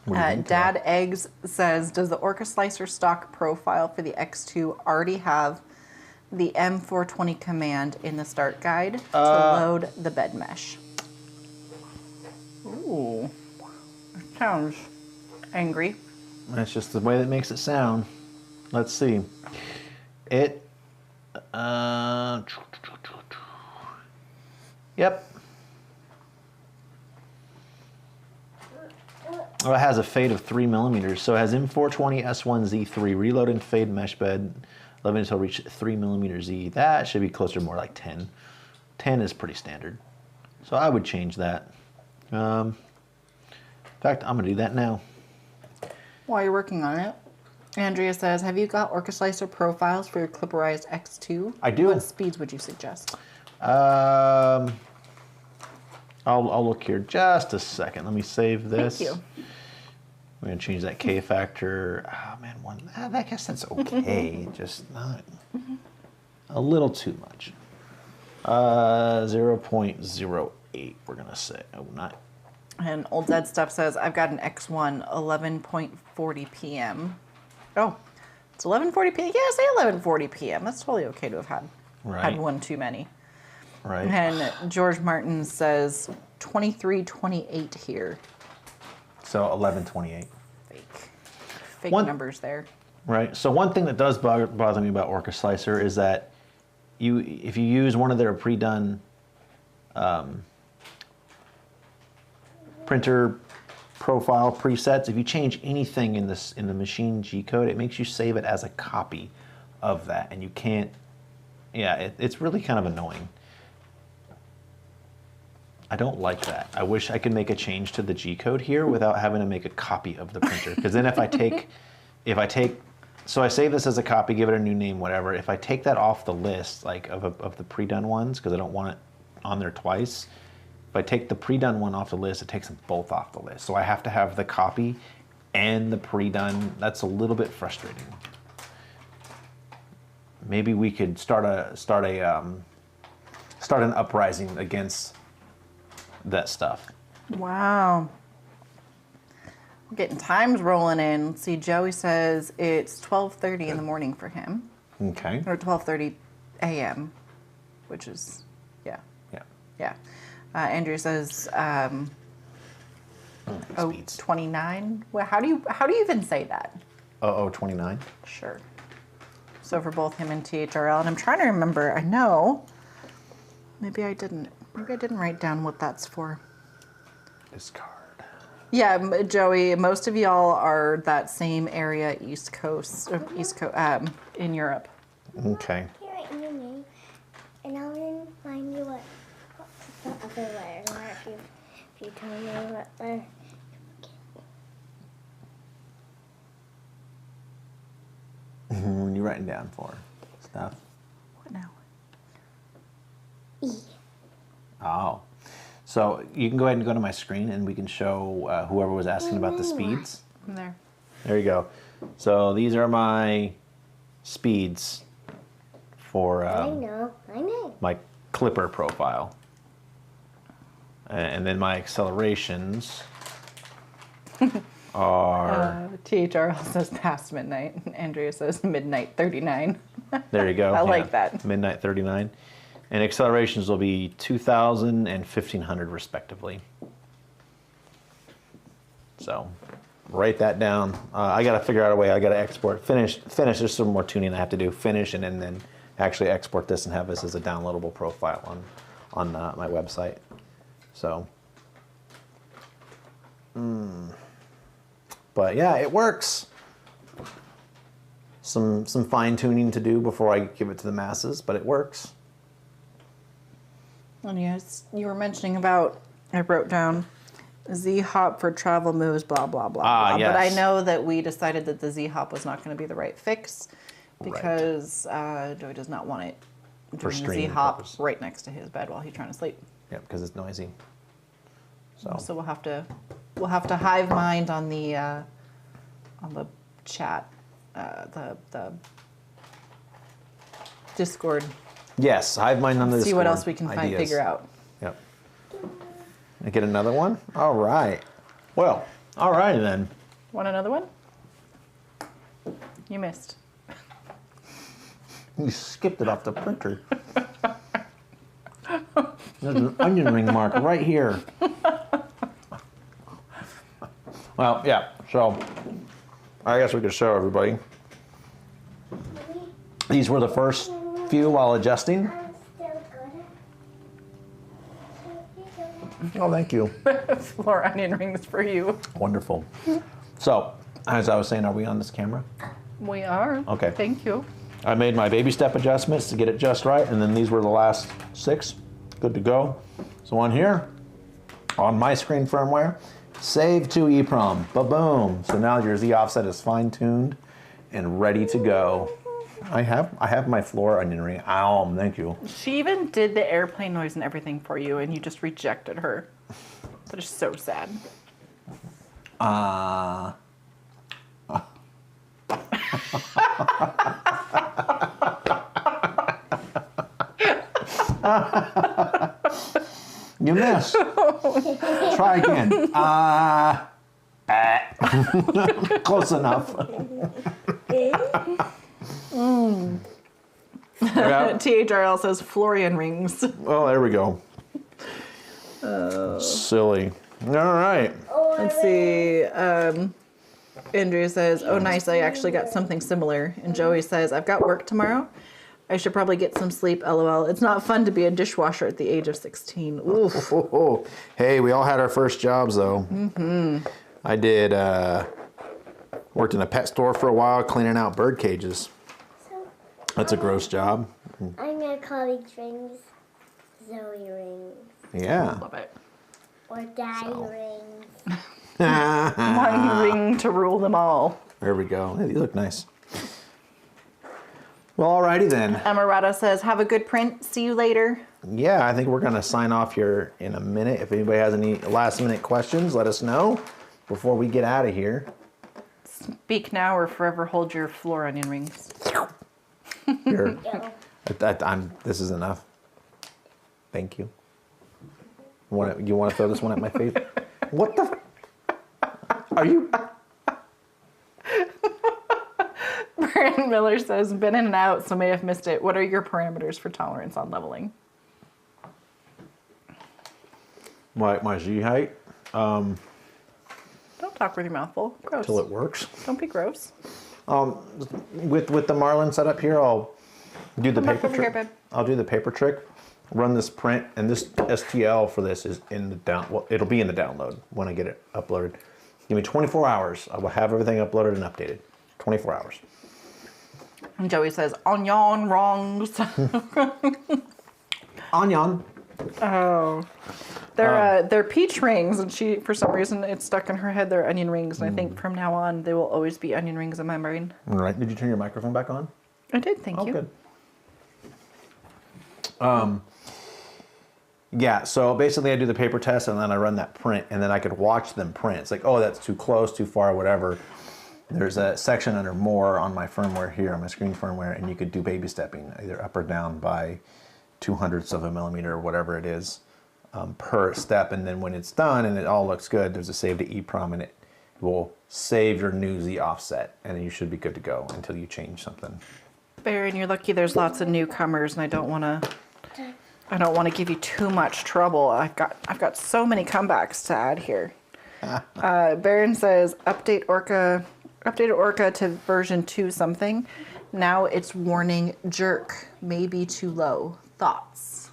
What do you think, Dad Eggs says, does the Orca Slicer stock profile for the X2 already have the M420 command in the start guide to load the bed mesh? Ooh, it sounds angry. That's just the way that makes it sound. Let's see. It. Yep. Oh, it has a fade of 3 millimeters. So it has M420 S1Z3 reload and fade mesh bed. 11 until reach 3 millimeter Z. That should be closer to more like 10. 10 is pretty standard. So I would change that. In fact, I'm gonna do that now. While you're working on it, Andrea says, have you got Orca Slicer profiles for your clipperized X2? I do. What speeds would you suggest? I'll look here just a second. Let me save this. Thank you. We're gonna change that K factor. Oh man, I guess that's okay. Just not a little too much. 0.08. We're gonna say. Oh, not. And Old Zed Stuff says, I've got an X1 11.40 p.m. Oh, it's 11:40 p.m. Yeah, say 11:40 p.m. That's totally okay to have had one too many. Right. And George Martin says 23:28 here. So 11:28. Fake numbers there. Right. So one thing that does bother me about Orca Slicer is that if you use one of their pre-done printer profile presets, if you change anything in the machine G code, it makes you save it as a copy of that, and you can't. Yeah, it's really kind of annoying. I don't like that. I wish I could make a change to the G code here without having to make a copy of the printer. Because then if I take, so I save this as a copy, give it a new name, whatever. If I take that off the list, like of the pre-done ones, because I don't want it on there twice. If I take the pre-done one off the list, it takes them both off the list. So I have to have the copy and the pre-done. That's a little bit frustrating. Maybe we could start an uprising against that stuff. Wow. We're getting times rolling in. Let's see, Joey says it's 12:30 in the morning for him. Okay. Or 12:30 a.m., which is, yeah. Yeah. Yeah. Andrea says, 29. Well, how do you even say that? 29. Sure. So for both him and THRL, and I'm trying to remember. I know. Maybe I didn't write down what that's for. Discard. Yeah, Joey, most of y'all are that same area, East Coast, in Europe. Okay. Here, write your name, and I'll remind you what's the other letters are if you tell me what letter. When you're writing down for stuff. What now? E. Oh. So you can go ahead and go to my screen and we can show whoever was asking about the speeds. There. There you go. So these are my speeds for I know. my clipper profile. And then my accelerations are... THRL says past midnight. Andrea says midnight 39. There you go. I like that. Midnight 39. And accelerations will be 2,000 and 1,500 respectively. So write that down. I got to figure out a way. I got to export. Finish. There's some more tuning I have to do. Finish and then actually export this and have this as a downloadable profile on my website. So. But yeah, it works. Some fine tuning to do before I give it to the masses, but it works. And yes, you were mentioning about, I wrote down Z-hop for travel moves, blah, blah, blah, blah. Yes. But I know that we decided that the Z-hop was not going to be the right fix because Joey does not want it For doing the streaming Z-hop purpose. right next to his bed while he's trying to sleep. Yeah, because it's noisy. So we'll have to hive mind on the chat, the Discord. Yes, hive mind on the See what Discord. else we can figure out. Yep. I get another one? All right. Well, all righty then. Want another one? You missed. You skipped it off the printer. There's an onion ring mark right here. Well, yeah, so I guess we could show everybody. These were the first few while adjusting. I'm still good. Oh, thank you. Floor onion rings for you. Wonderful. So, as I was saying, are we on this camera? We are. Okay. Thank you. I made my baby step adjustments to get it just right, and then these were the last 6. Good to go. So on here, on my screen firmware, save to EEPROM. Ba-boom. So now your Z offset is fine-tuned and ready to go. I have my floor onion ring. Ow, thank you. She even did the airplane noise and everything for you, and you just rejected her. That is so sad. You missed. Try again. Close enough. THRL says Florian rings. Oh, there we go. Silly. All right. Let's see. Andrea says, oh, nice. I actually got something similar. And Joey says, I've got work tomorrow. I should probably get some sleep, LOL. It's not fun to be a dishwasher at the age of 16. Oof. Hey, we all had our first jobs, though. Mm-hmm. I did, worked in a pet store for a while, cleaning out bird cages. That's a gross job. I'm gonna call these rings Zoe rings Yeah. Love it. or Daddy rings. One ring to rule them all. There we go. Hey, these look nice. Well, alrighty then. Amarada says, have a good print. See you later. Yeah, I think we're going to sign off here in a minute. If anybody has any last minute questions, let us know before we get out of here. Speak now or forever hold your floor onion rings. Here. Yo. This is enough. Thank you. You want to throw this one at my face? What the? Are you? Brandon Miller says, been in and out, so may have missed it. What are your parameters for tolerance on leveling? My Z height? Don't talk with your mouth full. Gross. Till it works. Don't be gross. With the Marlin setup here, I'll do the Come back paper over here, trick. babe. I'll do the paper trick run this print, and this STL for this is in the well, it'll be in the download when I get it uploaded. Give me 24 hours. I will have everything uploaded and updated. 24 hours. And Joey says, onion wrongs. Onion. Oh. They're peach rings, and she, for some reason, it's stuck in her head, they're onion rings, and I think from now on, they will always be onion rings in my brain. All right. Did you turn your microphone back on? I did, thank you. Good. Yeah, so basically I do the paper test and then I run that print and then I could watch them print. It's like, oh, that's too close, too far, whatever. There's a section under more on my firmware here, on my screen firmware, and you could do baby stepping, either up or down by 200ths of a millimeter or whatever it is per step. And then when it's done and it all looks good, there's a save to EEPROM and it will save your new Z offset and you should be good to go until you change something. Baron, you're lucky there's lots of newcomers and I don't want to give you too much trouble. I've got so many comebacks to add here. Baron says updated Orca to version 2 something. Now it's warning jerk, maybe too low. Thoughts?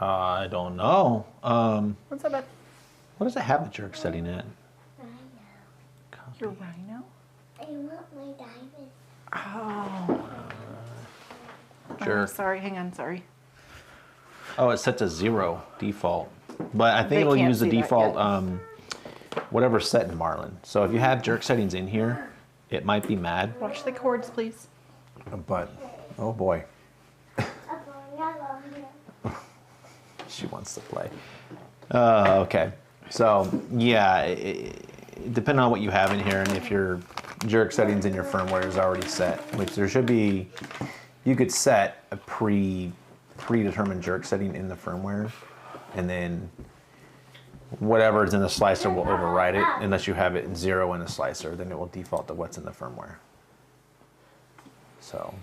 I don't know. What's up, bud? What does it have the jerk setting at? Your rhino? I want my diamond. Oh. Jerk. Oh, sorry, hang on, sorry. Oh, it's set to 0 default. But I think They it'll can't use the see that default yet. whatever's set in Marlin. So if you have jerk settings in here, it might be mad. Watch the cords, please. But, oh boy. She wants to play. Okay. So, yeah, depending on what you have in here and if your jerk settings in your firmware is already set, which there should be, you could set a predetermined jerk setting in the firmware, and then whatever is in the slicer will override it unless you have it in 0 in the slicer, then it will default to what's in the firmware. So,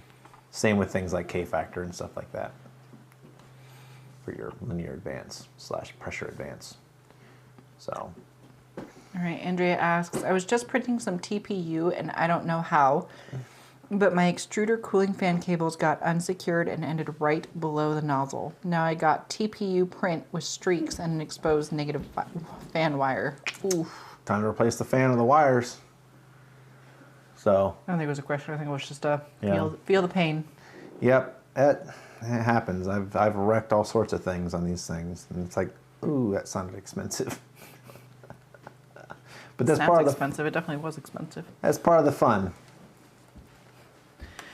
same with things like K-factor and stuff like that for your linear advance / pressure advance. So. All right, Andrea asks, I was just printing some TPU and I don't know how, but my extruder cooling fan cables got unsecured and ended right below the nozzle. Now I got TPU print with streaks and an exposed negative fan wire. Oof. Time to replace the fan of the wires. So. I don't think it was a question. I think it was just Yeah. feel the pain. Yep, it happens. I've wrecked all sorts of things on these things, and it's like, ooh, that sounded expensive. But that's part of the expensive. It definitely was expensive. That's part of the fun.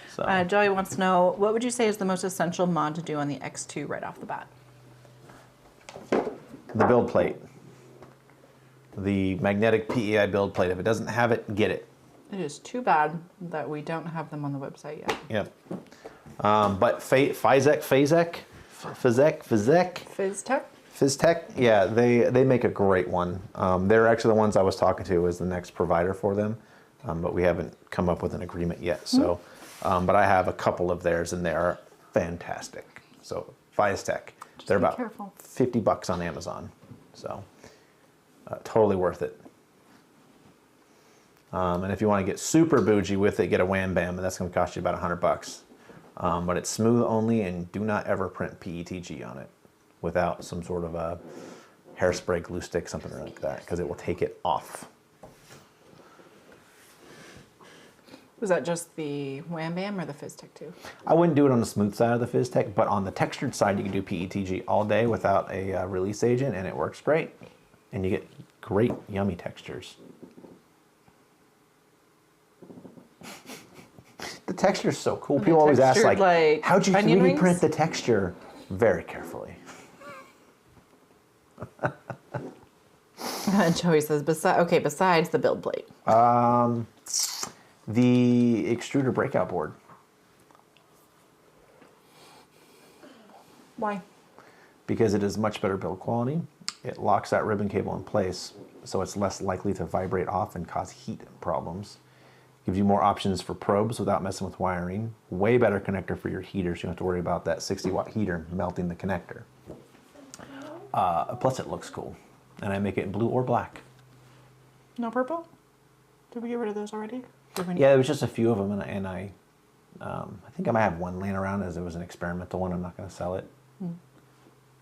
So. Joey wants to know, what would you say is the most essential mod to do on the X2 right off the bat? The build plate. The magnetic PEI build plate. If it doesn't have it, get it. It is too bad that we don't have them on the website yet. Yep. But Physek, Phystech, yeah, they make a great one. They're actually the ones I was talking to as the next provider for them, but we haven't come up with an agreement yet. So, but I have a couple of theirs, and they are fantastic. So Phystech, they're about careful. $50 on Amazon, so totally worth it. And if you want to get super bougie with it, get a Wham Bam, and that's going to cost you about $100. But it's smooth only, and do not ever print PETG on it without some sort of a hairspray, glue stick, something like that, because it will take it off. Was that just the Wham Bam or the Phystech too? I wouldn't do it on the smooth side of the Phystech, but on the textured side, you can do PETG all day without a release agent, and it works great. And you get great, yummy textures. The texture is so cool. People always ask, like how'd you 3D print the texture? Very carefully. Joey says, besides the build plate. The extruder breakout board. Why? Because it is much better build quality. It locks that ribbon cable in place, so it's less likely to vibrate off and cause heat problems. Gives you more options for probes without messing with wiring. Way better connector for your heaters. You don't have to worry about that 60-watt heater melting the connector. Plus, it looks cool. And I make it in blue or black. No purple? Did we get rid of those already? Yeah, there was just a few of them, and I I think I might have one laying around as it was an experimental one. I'm not going to sell it.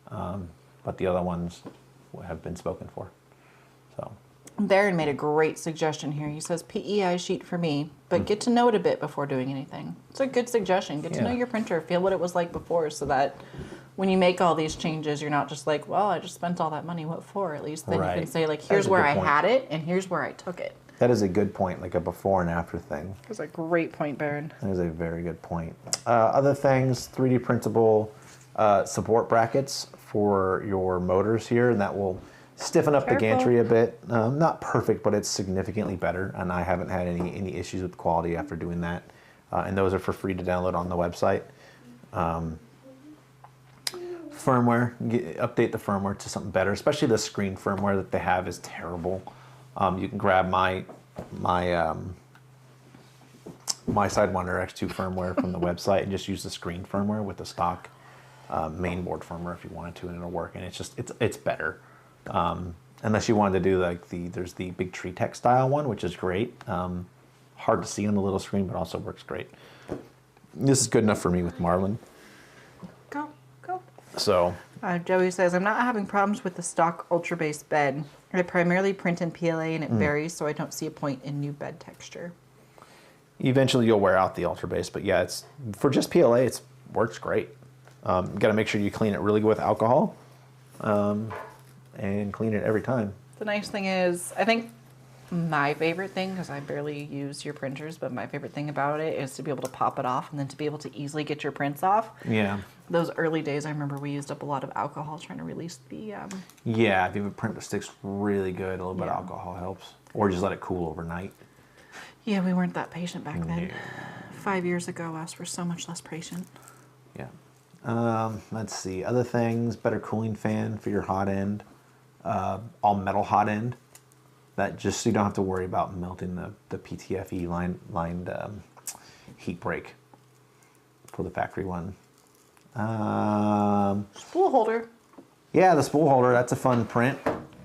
But the other ones have been spoken for. So. Darren made a great suggestion here. He says PEI sheet for me, but get to know it a bit before doing anything. It's a good suggestion. Get to know your printer, feel what it was like before, so that when you make all these changes, you're not just like, well, I just spent all that money. What for? At least then you can say, like, here's where I had it and here's where I took it. That is a good point, like a before and after thing. That's a great point, Baron. That is a very good point. Other things, 3D printable support brackets for your motors here, and that will stiffen up the gantry a bit. Not perfect, but it's significantly better, and I haven't had any issues with quality after doing that. And those are for free to download on the website. Firmware, update the firmware to something better, especially the screen firmware that they have is terrible. You can grab my Sidewinder X2 firmware from the website and just use the screen firmware with the stock mainboard firmware if you wanted to, and it'll work. And it's better. Unless you wanted to do like there's the big tree tech style one, which is great. Hard to see on the little screen, but also works great. This is good enough for me with Marlin. Go. So. Joey says, I'm not having problems with the stock Ultra Base bed. I primarily print in PLA and it varies, so I don't see a point in new bed texture. Eventually you'll wear out the Ultra Base, but yeah, it's for just PLA, it works great. You got to make sure you clean it really good with alcohol. And clean it every time. The nice thing is, I think my favorite thing, because I barely use your printers, but my favorite thing about it is to be able to pop it off and then to be able to easily get your prints off. Yeah. Those early days, I remember we used up a lot of alcohol trying to release the... Yeah, if you have a print that sticks really good, a little bit of alcohol helps. Or just let it cool overnight. Yeah, we weren't that patient back then. 5 years ago, us were so much less patient. Yeah. Let's see. Other things, better cooling fan for your hot end. All metal hot end. That just so you don't have to worry about melting the PTFE lined heat break for the factory one. Spool holder. Yeah, the spool holder. That's a fun print.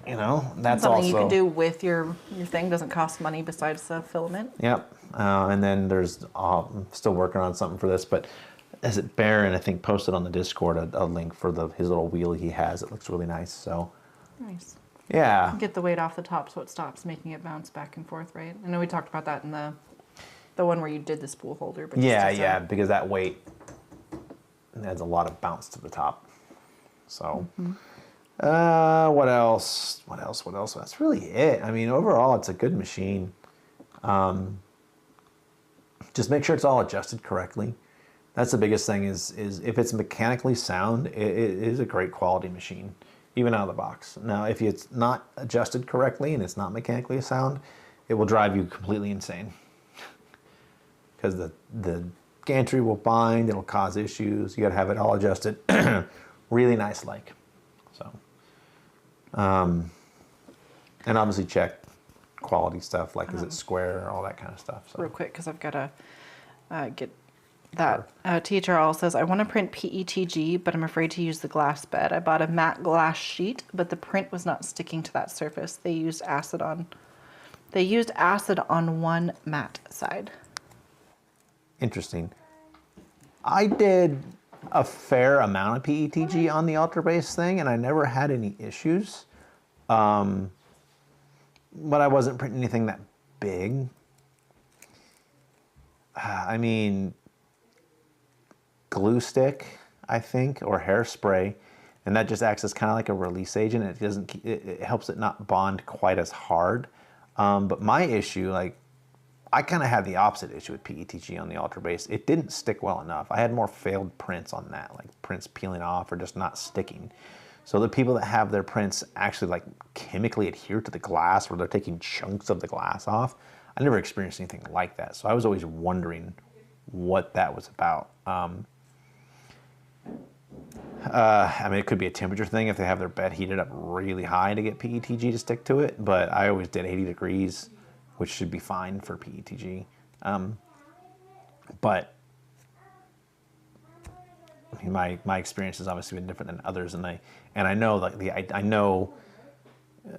You know, that's something also you can do with your thing. Doesn't cost money besides the filament. Yep. And then there's I'm still working on something for this, but as it Baron, I think, posted on the Discord a link for his little wheel he has. It looks really nice. So nice. Yeah. Get the weight off the top so it stops making it bounce back and forth, right? I know we talked about that in the one where you did the spool holder. But yeah, because that weight adds a lot of bounce to the top. So, what else? That's really it. I mean, overall, it's a good machine. Just make sure it's all adjusted correctly. That's the biggest thing is if it's mechanically sound, it is a great quality machine, even out of the box. Now, if it's not adjusted correctly and it's not mechanically sound, it will drive you completely insane. Because the gantry will bind, it'll cause issues. You gotta have it all adjusted really nice like. So, and obviously check quality stuff, like is it square, all that kind of stuff. So. Real quick, because I've got to get that. THRL says, I want to print PETG, but I'm afraid to use the glass bed. I bought a matte glass sheet, but the print was not sticking to that surface. They used acid on one matte side. Interesting. I did a fair amount of PETG on the Ultra Base thing, and I never had any issues. But I wasn't printing anything that big. I mean, glue stick, I think, or hairspray, and that just acts as kind of like a release agent. It helps it not bond quite as hard. But my issue, like, I kind of had the opposite issue with PETG on the Ultra Base. It didn't stick well enough. I had more failed prints on that, like prints peeling off or just not sticking. So the people that have their prints actually like chemically adhere to the glass, where they're taking chunks of the glass off, I never experienced anything like that. So I was always wondering what that was about. I mean, it could be a temperature thing if they have their bed heated up really high to get PETG to stick to it, but I always did 80 degrees, which should be fine for PETG. But I mean, my experience has obviously been different than others, and I know like I know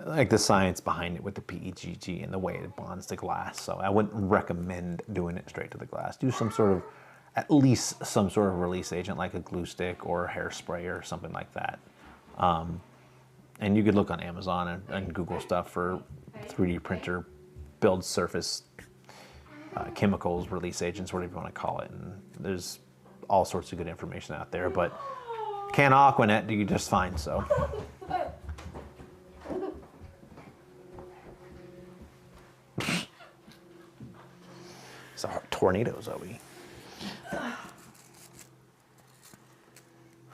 like the science behind it with the PETG and the way it bonds to glass. So I wouldn't recommend doing it straight to the glass. Do some sort of at least some sort of release agent like a glue stick or hairspray or something like that. And you could look on Amazon and Google stuff for 3D printer build surface chemicals, release agents, whatever you want to call it. And there's all sorts of good information out there, but can Aquanet do you just fine, so. It's a tornado, Zoe.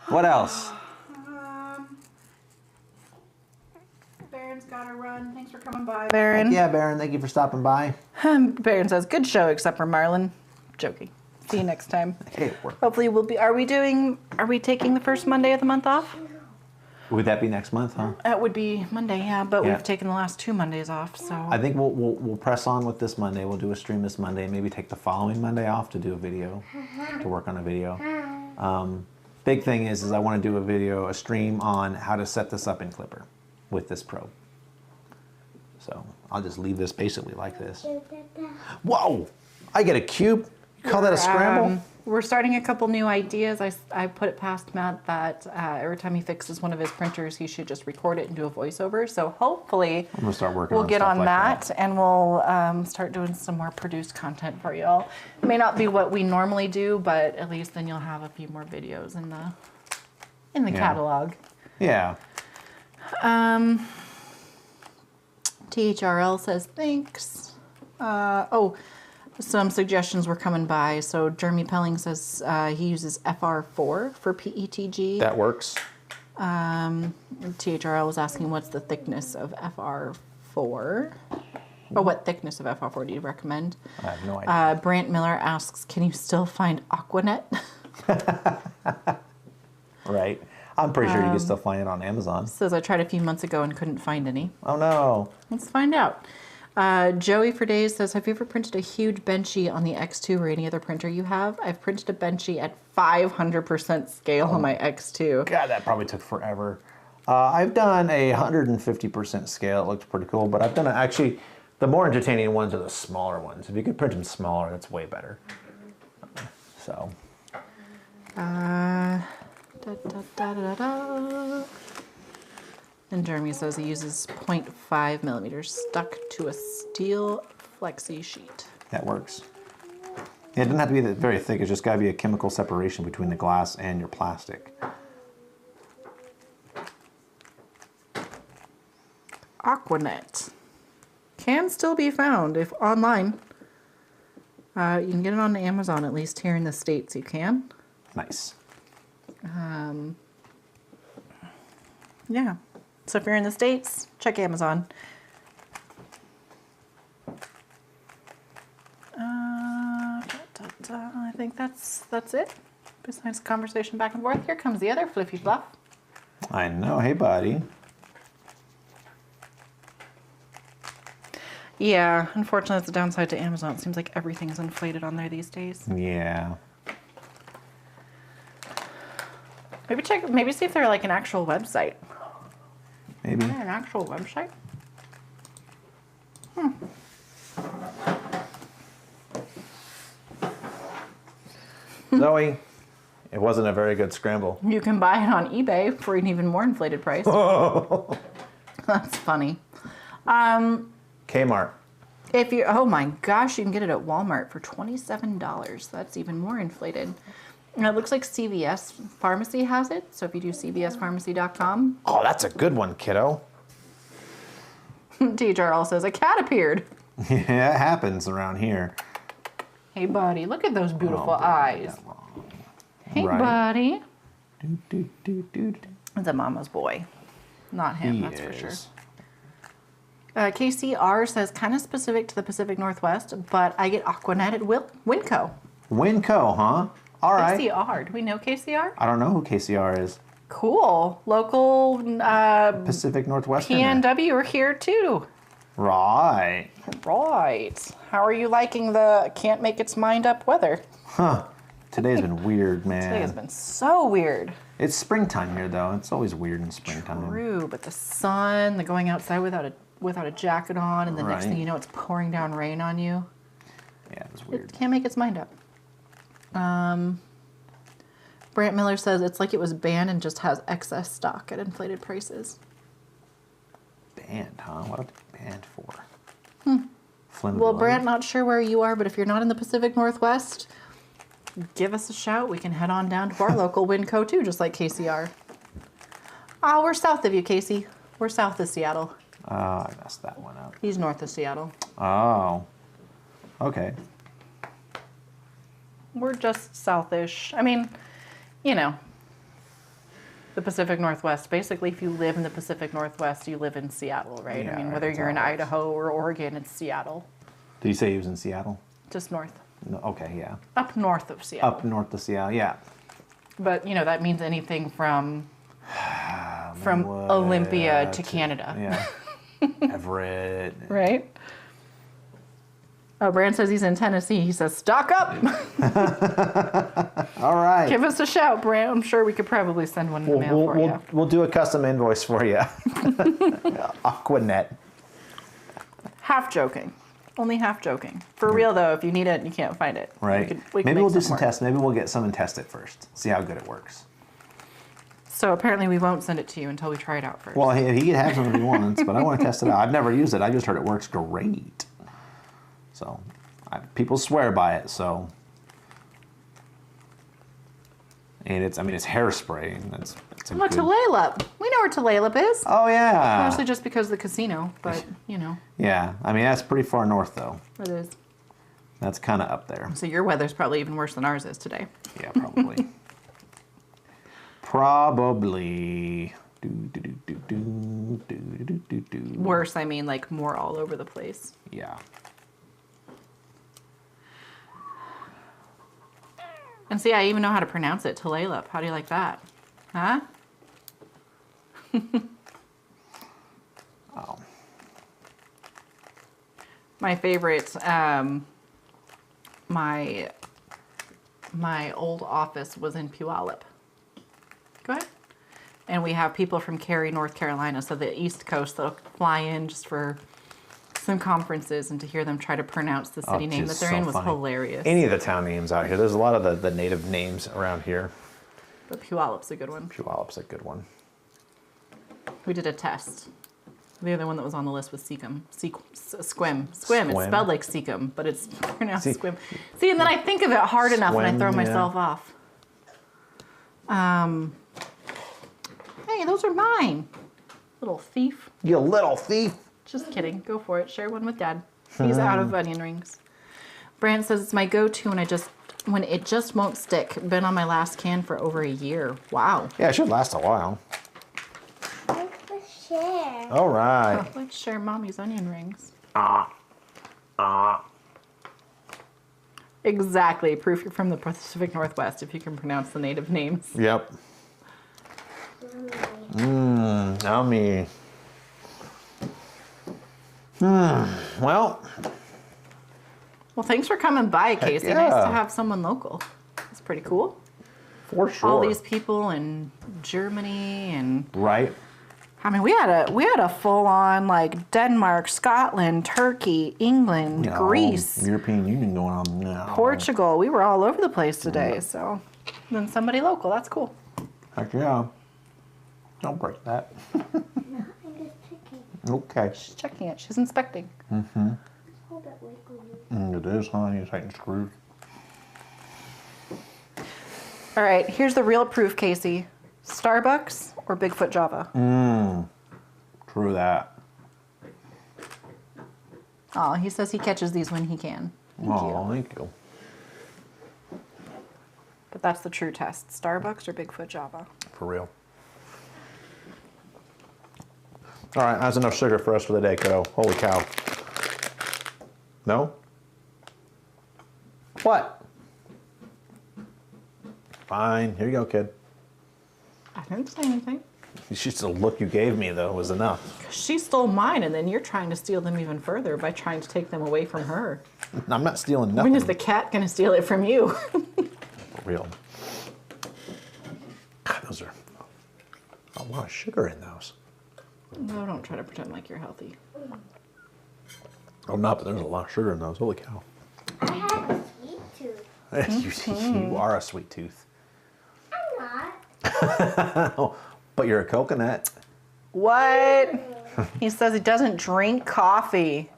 What else? Baron's got to run. Thanks for coming by, Baron. Yeah, Baron, thank you for stopping by. Baron says, good show except for Marlin. Joking. See you next time. Hey, it worked. Hopefully we'll be, are we taking the first Monday of the month off? Would that be next month, huh? It would be Monday, yeah, but Yeah. we've taken the last 2 Mondays off, so. I think we'll press on with this Monday. We'll do a stream this Monday, maybe take the following Monday off to do a video, to work on a video. Big thing is I want to do a stream on how to set this up in Clipper with this probe. So I'll just leave this basically like this. Whoa! I get a cube? You call that a scramble? We're starting a couple new ideas. I put it past Matt that every time he fixes one of his printers, he should just record it and do a voiceover. So hopefully I'm gonna start working we'll on get stuff on like that and we'll start doing some more produced content for y'all. It may not be what we normally do, but at least then you'll have a few more videos in the catalog. Yeah. THRL says thanks. Some suggestions were coming by. So Jeremy Pelling says he uses FR4 for PETG. That works. THRL was asking what's the thickness of FR4? Or what thickness of FR4 do you recommend? I have no idea. Brant Miller asks, can you still find Aquanet? Right. I'm pretty sure you can still find it on Amazon. Says I tried a few months ago and couldn't find any. Oh no. Let's find out. Joey for Days says, have you ever printed a huge Benchy on the X2 or any other printer you have? I've printed a Benchy at 500% scale on my X2. God, that probably took forever. I've done a 150% scale. It looked pretty cool, but I've done actually, the more entertaining ones are the smaller ones. If you could print them smaller, that's way better. So. And Jeremy says he uses 0.5 millimeters stuck to a steel flexi sheet. That works. Yeah, it doesn't have to be very thick. It's just got to be a chemical separation between the glass and your plastic. Aquanet can still be found if online. You can get it on Amazon, at least here in the States you can. Nice. Yeah. So if you're in the States, check Amazon. I think that's it. Besides conversation back and forth, here comes the other Fliffy Fluff. I know. Hey, buddy. Yeah, unfortunately, that's the downside to Amazon. It seems like everything is inflated on there these days. Yeah. Maybe see if they're like an actual website. Maybe. An actual website? Zoe, it wasn't a very good scramble. You can buy it on eBay for an even more inflated price. That's funny. Kmart. Oh my gosh, you can get it at Walmart for $27. That's even more inflated. And it looks like CVS Pharmacy has it. So if you do cvspharmacy.com. Oh, that's a good one, kiddo. THRL says, a cat appeared. Yeah, it happens around here. Hey, buddy, look at those beautiful eyes. Hey, Right. buddy. Do. It's a mama's boy. Not him, He that's for sure. is. KCR says, kind of specific to the Pacific Northwest, but I get Aquanet at Winco. Winco, huh? All right. KCR. Do we know KCR? I don't know who KCR is. Cool. Local Pacific Northwest. PNW are here too. Right. Right. How are you liking the can't make its mind up weather? Huh. Today's been weird, man. Today has been so weird. It's springtime here, though. It's always weird in springtime. True, but the sun, the going outside without a jacket on, and the next Right. thing you know, it's pouring down rain on you. Yeah, it's It weird. can't make its mind up. Brant Miller says it's like it was banned and just has excess stock at inflated prices. Banned, huh? What are they banned for? Well, Brant, not sure where you are, but if you're not in the Pacific Northwest, give us a shout. We can head on down to our local Winco too, just like KCR. Oh, we're south of you, Casey. We're south of Seattle. Oh, I messed that one up. He's north of Seattle. Oh. Okay. We're just southish. I mean, you know, the Pacific Northwest. Basically, if you live in the Pacific Northwest, you live in Seattle, right? Yeah, I mean, whether you're in Idaho or Oregon, it's Seattle. Did you say he was in Seattle? Just north. No, okay, yeah. Up north of Seattle. Up north of Seattle, yeah. But, you know, that means anything from Olympia to Canada. Yeah. Everett. Right? Oh, Brand says he's in Tennessee. He says, stock up. All right. Give us a shout, Brand. I'm sure we could probably send one in the mail for you. We'll do a custom invoice for you. Aquanet. Half joking. Only half joking. For real, though, if you need it and you can't find it. Right. Maybe we'll do some tests. Maybe we'll get some and test it first. See how good it works. So apparently we won't send it to you until we try it out first. Well, he can have some if he wants, but I want to test it out. I've never used it. I just heard it works great. So, people swear by it, so. And it's hairspray. And it's a good... Tulalip. We know where Tulalip is. Oh, yeah. Mostly just because of the casino, but, you know. Yeah, I mean, that's pretty far north, though. It is. That's kind of up there. So your weather's probably even worse than ours is today. Yeah, probably. Probably. Worse, I mean, like more all over the place. Yeah. And see, I even know how to pronounce it, Tulalip. How do you like that? Huh? Oh. My favorite, my old office was in Puyallup. Go ahead. And we have people from Cary, North Carolina, so the East Coast, that'll fly in just for some conferences, and to hear them try to pronounce the city name that they're in was hilarious. Any of the town names out here. There's a lot of the native names around here. But Puyallup's a good one. Puyallup's a good one. We did a test. The other one that was on the list was Seacom. Squim. It's spelled like Seacom, but it's pronounced Squim. See, and then I think of it hard enough and I throw myself off. Hey, those are mine. Little thief. You little thief. Just kidding. Go for it. Share one with Dad. He's out of onion rings. Brand says it's my go-to when it just won't stick. Been on my last can for over a year. Wow. Yeah, it should last a while. Let's share. All right. Oh, let's share Mommy's onion rings. Exactly. Proof you're from the Pacific Northwest if you can pronounce the native names. Yep. Yummy. Well, thanks for coming by, Casey. Yeah. Nice to have someone local. It's pretty cool. For sure. All these people in Germany and right. I mean, we had a full on like Denmark, Scotland, Turkey, England, Greece, European Union going on now. Portugal. We were all over the place today. So then somebody local. That's cool. Heck yeah. Don't break that. No, I'm just checking. Okay. She's checking it. She's inspecting. Mm-hmm. Hold it wiggly. It is, honey. It's tight and screwed. All right. Here's the real proof, Casey. Starbucks or Bigfoot Java? True that. Oh, he says he catches these when he can. Thank you. But that's the true test. Starbucks or Bigfoot Java? For real. All right, that's enough sugar for us for the day, kiddo. Holy cow. No? What? Fine. Here you go, kid. I didn't say anything. It's just the look you gave me, though, was enough. She stole mine, and then you're trying to steal them even further by trying to take them away from her. I'm not stealing nothing. When is the cat going to steal it from you? For real. God, those are a lot of sugar in those. No, don't try to pretend like you're healthy. Oh, no, but there's a lot of sugar in those. Holy cow. I have a sweet tooth. You are a sweet tooth. I'm not. But you're a coconut. What? He says he doesn't drink coffee.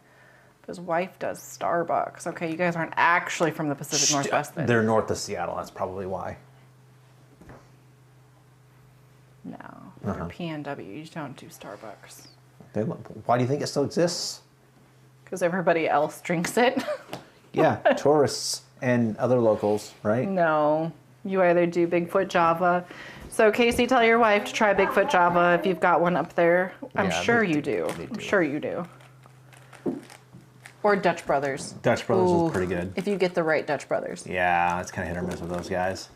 His wife does Starbucks. Okay, you guys aren't actually from the Pacific Northwest then. They're north of Seattle. That's probably why. No, you're PNW. You don't do Starbucks. Why do you think it still exists? Because everybody else drinks it. Yeah, tourists and other locals, right? No, you either do Bigfoot Java. So Casey, tell your wife to try Bigfoot Java if you've got one up there. I'm sure you do. I'm sure you do. Or Dutch Brothers. Dutch Brothers is pretty good. If you get the right Dutch Brothers. Yeah, it's kind of hit or miss with those guys.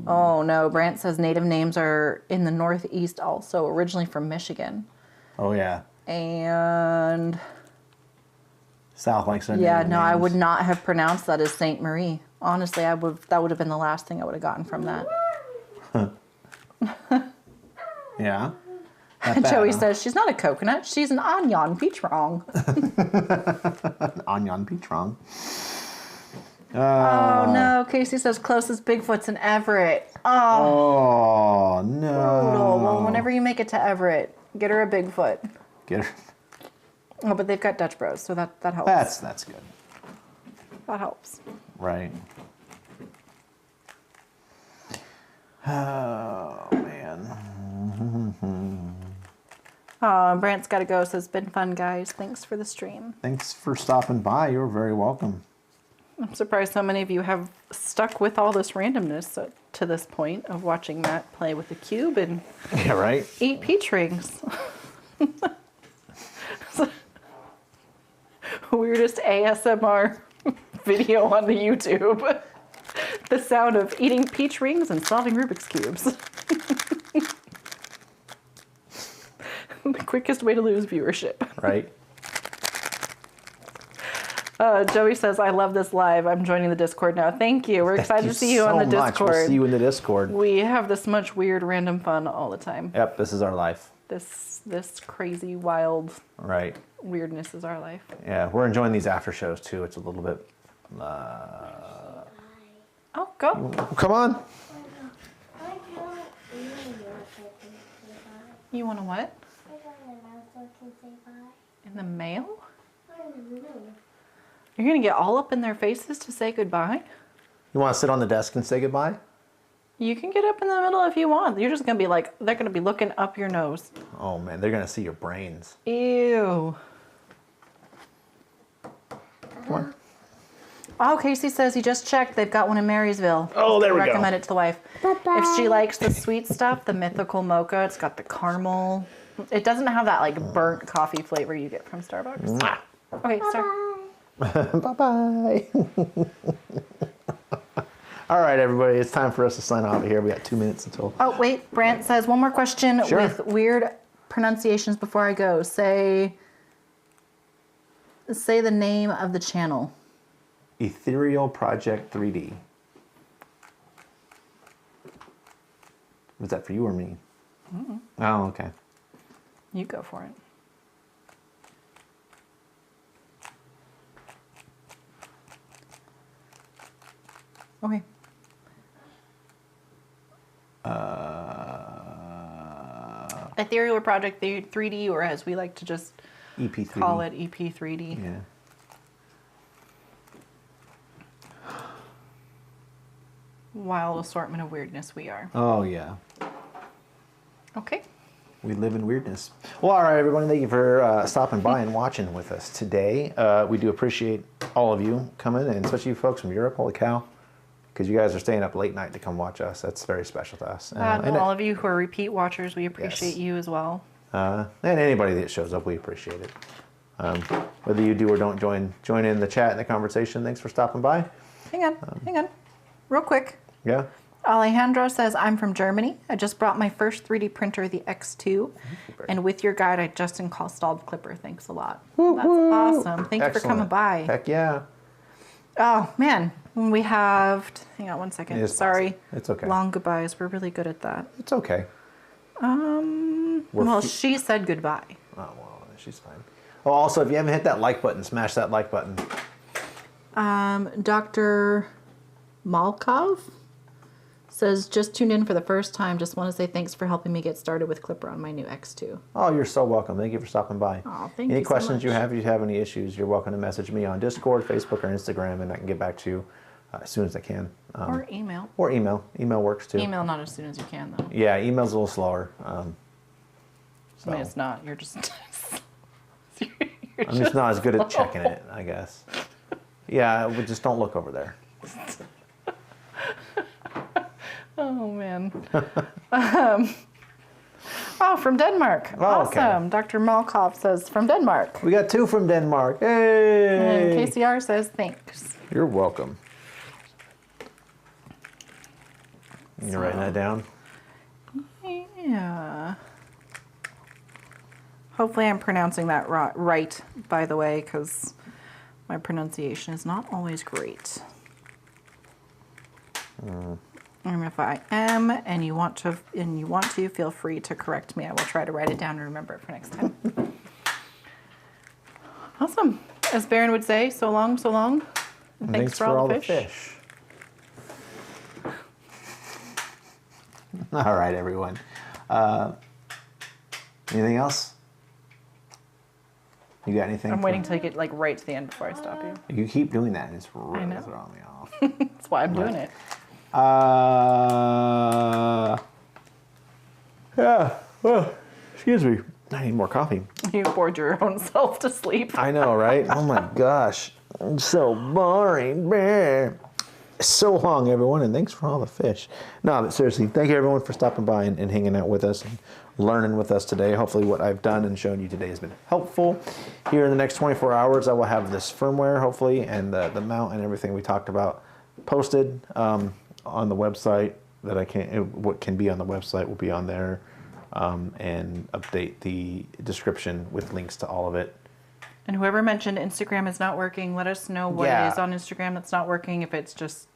Oh no, Brant says native names are in the Northeast also, originally from Michigan. Oh yeah. And South likes their yeah, native no, I names. would not have pronounced that as Sainte Marie. Honestly, that would have been the last thing I would have gotten from that. Yeah. Not bad, Joey huh? says she's not a coconut, she's an onion peach-rong. Onion Petrong. Oh no, Casey says closest Bigfoot's in Everett. Oh, Oh no. brutal. Well, whenever you make it to Everett, get her a Bigfoot. Get her. Oh, but they've got Dutch Bros, so that helps. That's good. That helps. Right. Oh man. Brant's got to go, says, been fun, guys. Thanks for the stream. Thanks for stopping by. You're very welcome. I'm surprised so many of you have stuck with all this randomness to this point of watching Matt play with the cube and Yeah, right? eat peach rings. Weirdest ASMR video on the YouTube. The sound of eating peach rings and solving Rubik's Cubes. The quickest way to lose viewership. Right? Joey says, I love this live. I'm joining the Discord now. Thank you. We're excited to see you on the Discord. We'll see you in the Discord. We have this much weird random fun all the time. Yep, this is our life. This crazy, wild Right. weirdness is our life. Yeah, we're enjoying these after shows too. It's a little bit. Oh, go. Come on. You want to what? In the mail? You're going to get all up in their faces to say goodbye? You want to sit on the desk and say goodbye? You can get up in the middle if you want. You're just going to be like, they're going to be looking up your nose. Oh man, they're gonna see your brains. Ew. Come on. Oh, Casey says he just checked. They've got one in Marysville. Oh, there we go. Recommend it to the wife. Bye-bye. If she likes the sweet stuff, the mythical mocha, it's got the caramel. It doesn't have that like burnt coffee flavor you get from Starbucks. Mwah. Okay, sorry. Bye-bye. All right, everybody, it's time for us to sign off of here. We got 2 minutes until. Oh, wait. Brant says one more question Sure. with weird pronunciations before I go. Say the name of the channel. Ethereal Project 3D. Was that for you or me? Mm-hmm. Oh, okay. You go for it. Okay. Ethereal Project 3D, or as we like to just EP3D. call it, EP3D. Yeah. Wild assortment of weirdness we are. Oh, yeah. Okay. We live in weirdness. Well, all right, everyone. Thank you for stopping by and watching with us today. We do appreciate all of you coming, and especially you folks from Europe. Holy cow. Because you guys are staying up late night to come watch us. That's very special to us. And all of you who are repeat watchers, we appreciate you as well. And anybody that shows up, we appreciate it. Whether you do or don't join in the chat and the conversation, thanks for stopping by. Hang on. Real quick. Yeah. Alejandro says, I'm from Germany. I just brought my first 3D printer, the X2. And with your guide, I just installed Clipper. Thanks a lot. That's awesome. Thank you for coming by. Heck yeah. Oh, man. We have... Hang on one second. It is Sorry. possible. It's okay. Long goodbyes. We're really good at that. It's okay. Well, she said goodbye. Oh, well, she's fine. Oh, also, if you haven't hit that like button, smash that like button. Dr. Malkov says, just tuned in for the first time. Just want to say thanks for helping me get started with Clipper on my new X2. Oh, you're so welcome. Thank you for stopping by. Oh, thank you Any so questions much. you have, if you have any issues, you're welcome to message me on Discord, Facebook, or Instagram, and I can get back to you as soon as I can. Or email. Or email. Email works too. Email not as soon as you can, though. Yeah, email's a little slower. I mean, it's not. You're just... I'm just not as good at checking it, I guess. Yeah, we just don't look over there. Oh, man. Oh, from Denmark. Oh, awesome. okay. Dr. Malkov says, from Denmark. We got 2 from Denmark. Hey! And KCR says, thanks. You're welcome. You're writing that down? Yeah. Hopefully I'm pronouncing that right, by the way, because my pronunciation is not always great. And if I am, and you want to, feel free to correct me. I will try to write it down and remember it for next time. Awesome. As Baron would say, so long, so long. And thanks for all the fish. All right, everyone. Anything else? You got anything? I'm waiting till you get like right to the end before I stop you. You keep doing that, and it's really know. throwing me off. That's why I'm doing it. Yeah. Well, excuse me. I need more coffee. You bored your own self to sleep. I know, right? Oh my gosh. It's so boring. So long, everyone, and thanks for all the fish. No, but seriously, thank you, everyone, for stopping by and hanging out with us and learning with us today. Hopefully what I've done and shown you today has been helpful. Here in the next 24 hours, I will have this firmware, hopefully, and the mount and everything we talked about posted on the website. What can be on the website will be on there, and update the description with links to all of it. And whoever mentioned Instagram is not working, let us know what it is on Instagram that's not working, if it's just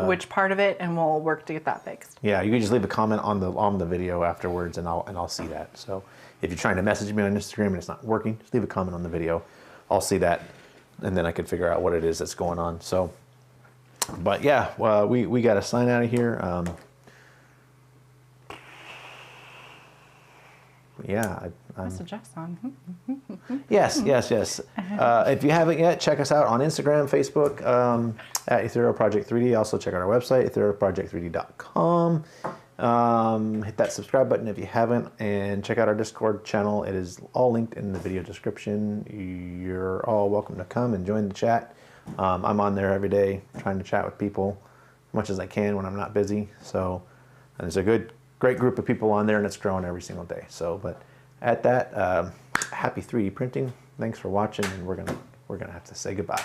which part of it, and we'll work to get that fixed. Yeah, you can just leave a comment on the video afterwards, and I'll see that. So if you're trying to message me on Instagram and it's not working, just leave a comment on the video. I'll see that, and then I can figure out what it is that's going on. So, but yeah, we got to sign out of here. Yeah, Mr. Jackson. Yes. If you haven't yet, check us out on Instagram, Facebook, at Ethereal Project 3D. Also check out our website, etherealproject3d.com. Hit that subscribe button if you haven't, and check out our Discord channel. It is all linked in the video description. You're all welcome to come and join the chat. I'm on there every day trying to chat with people as much as I can when I'm not busy. So there's a great group of people on there, and it's growing every single day. So, but at that, happy 3D printing. Thanks for watching, and we're gonna have to say goodbye.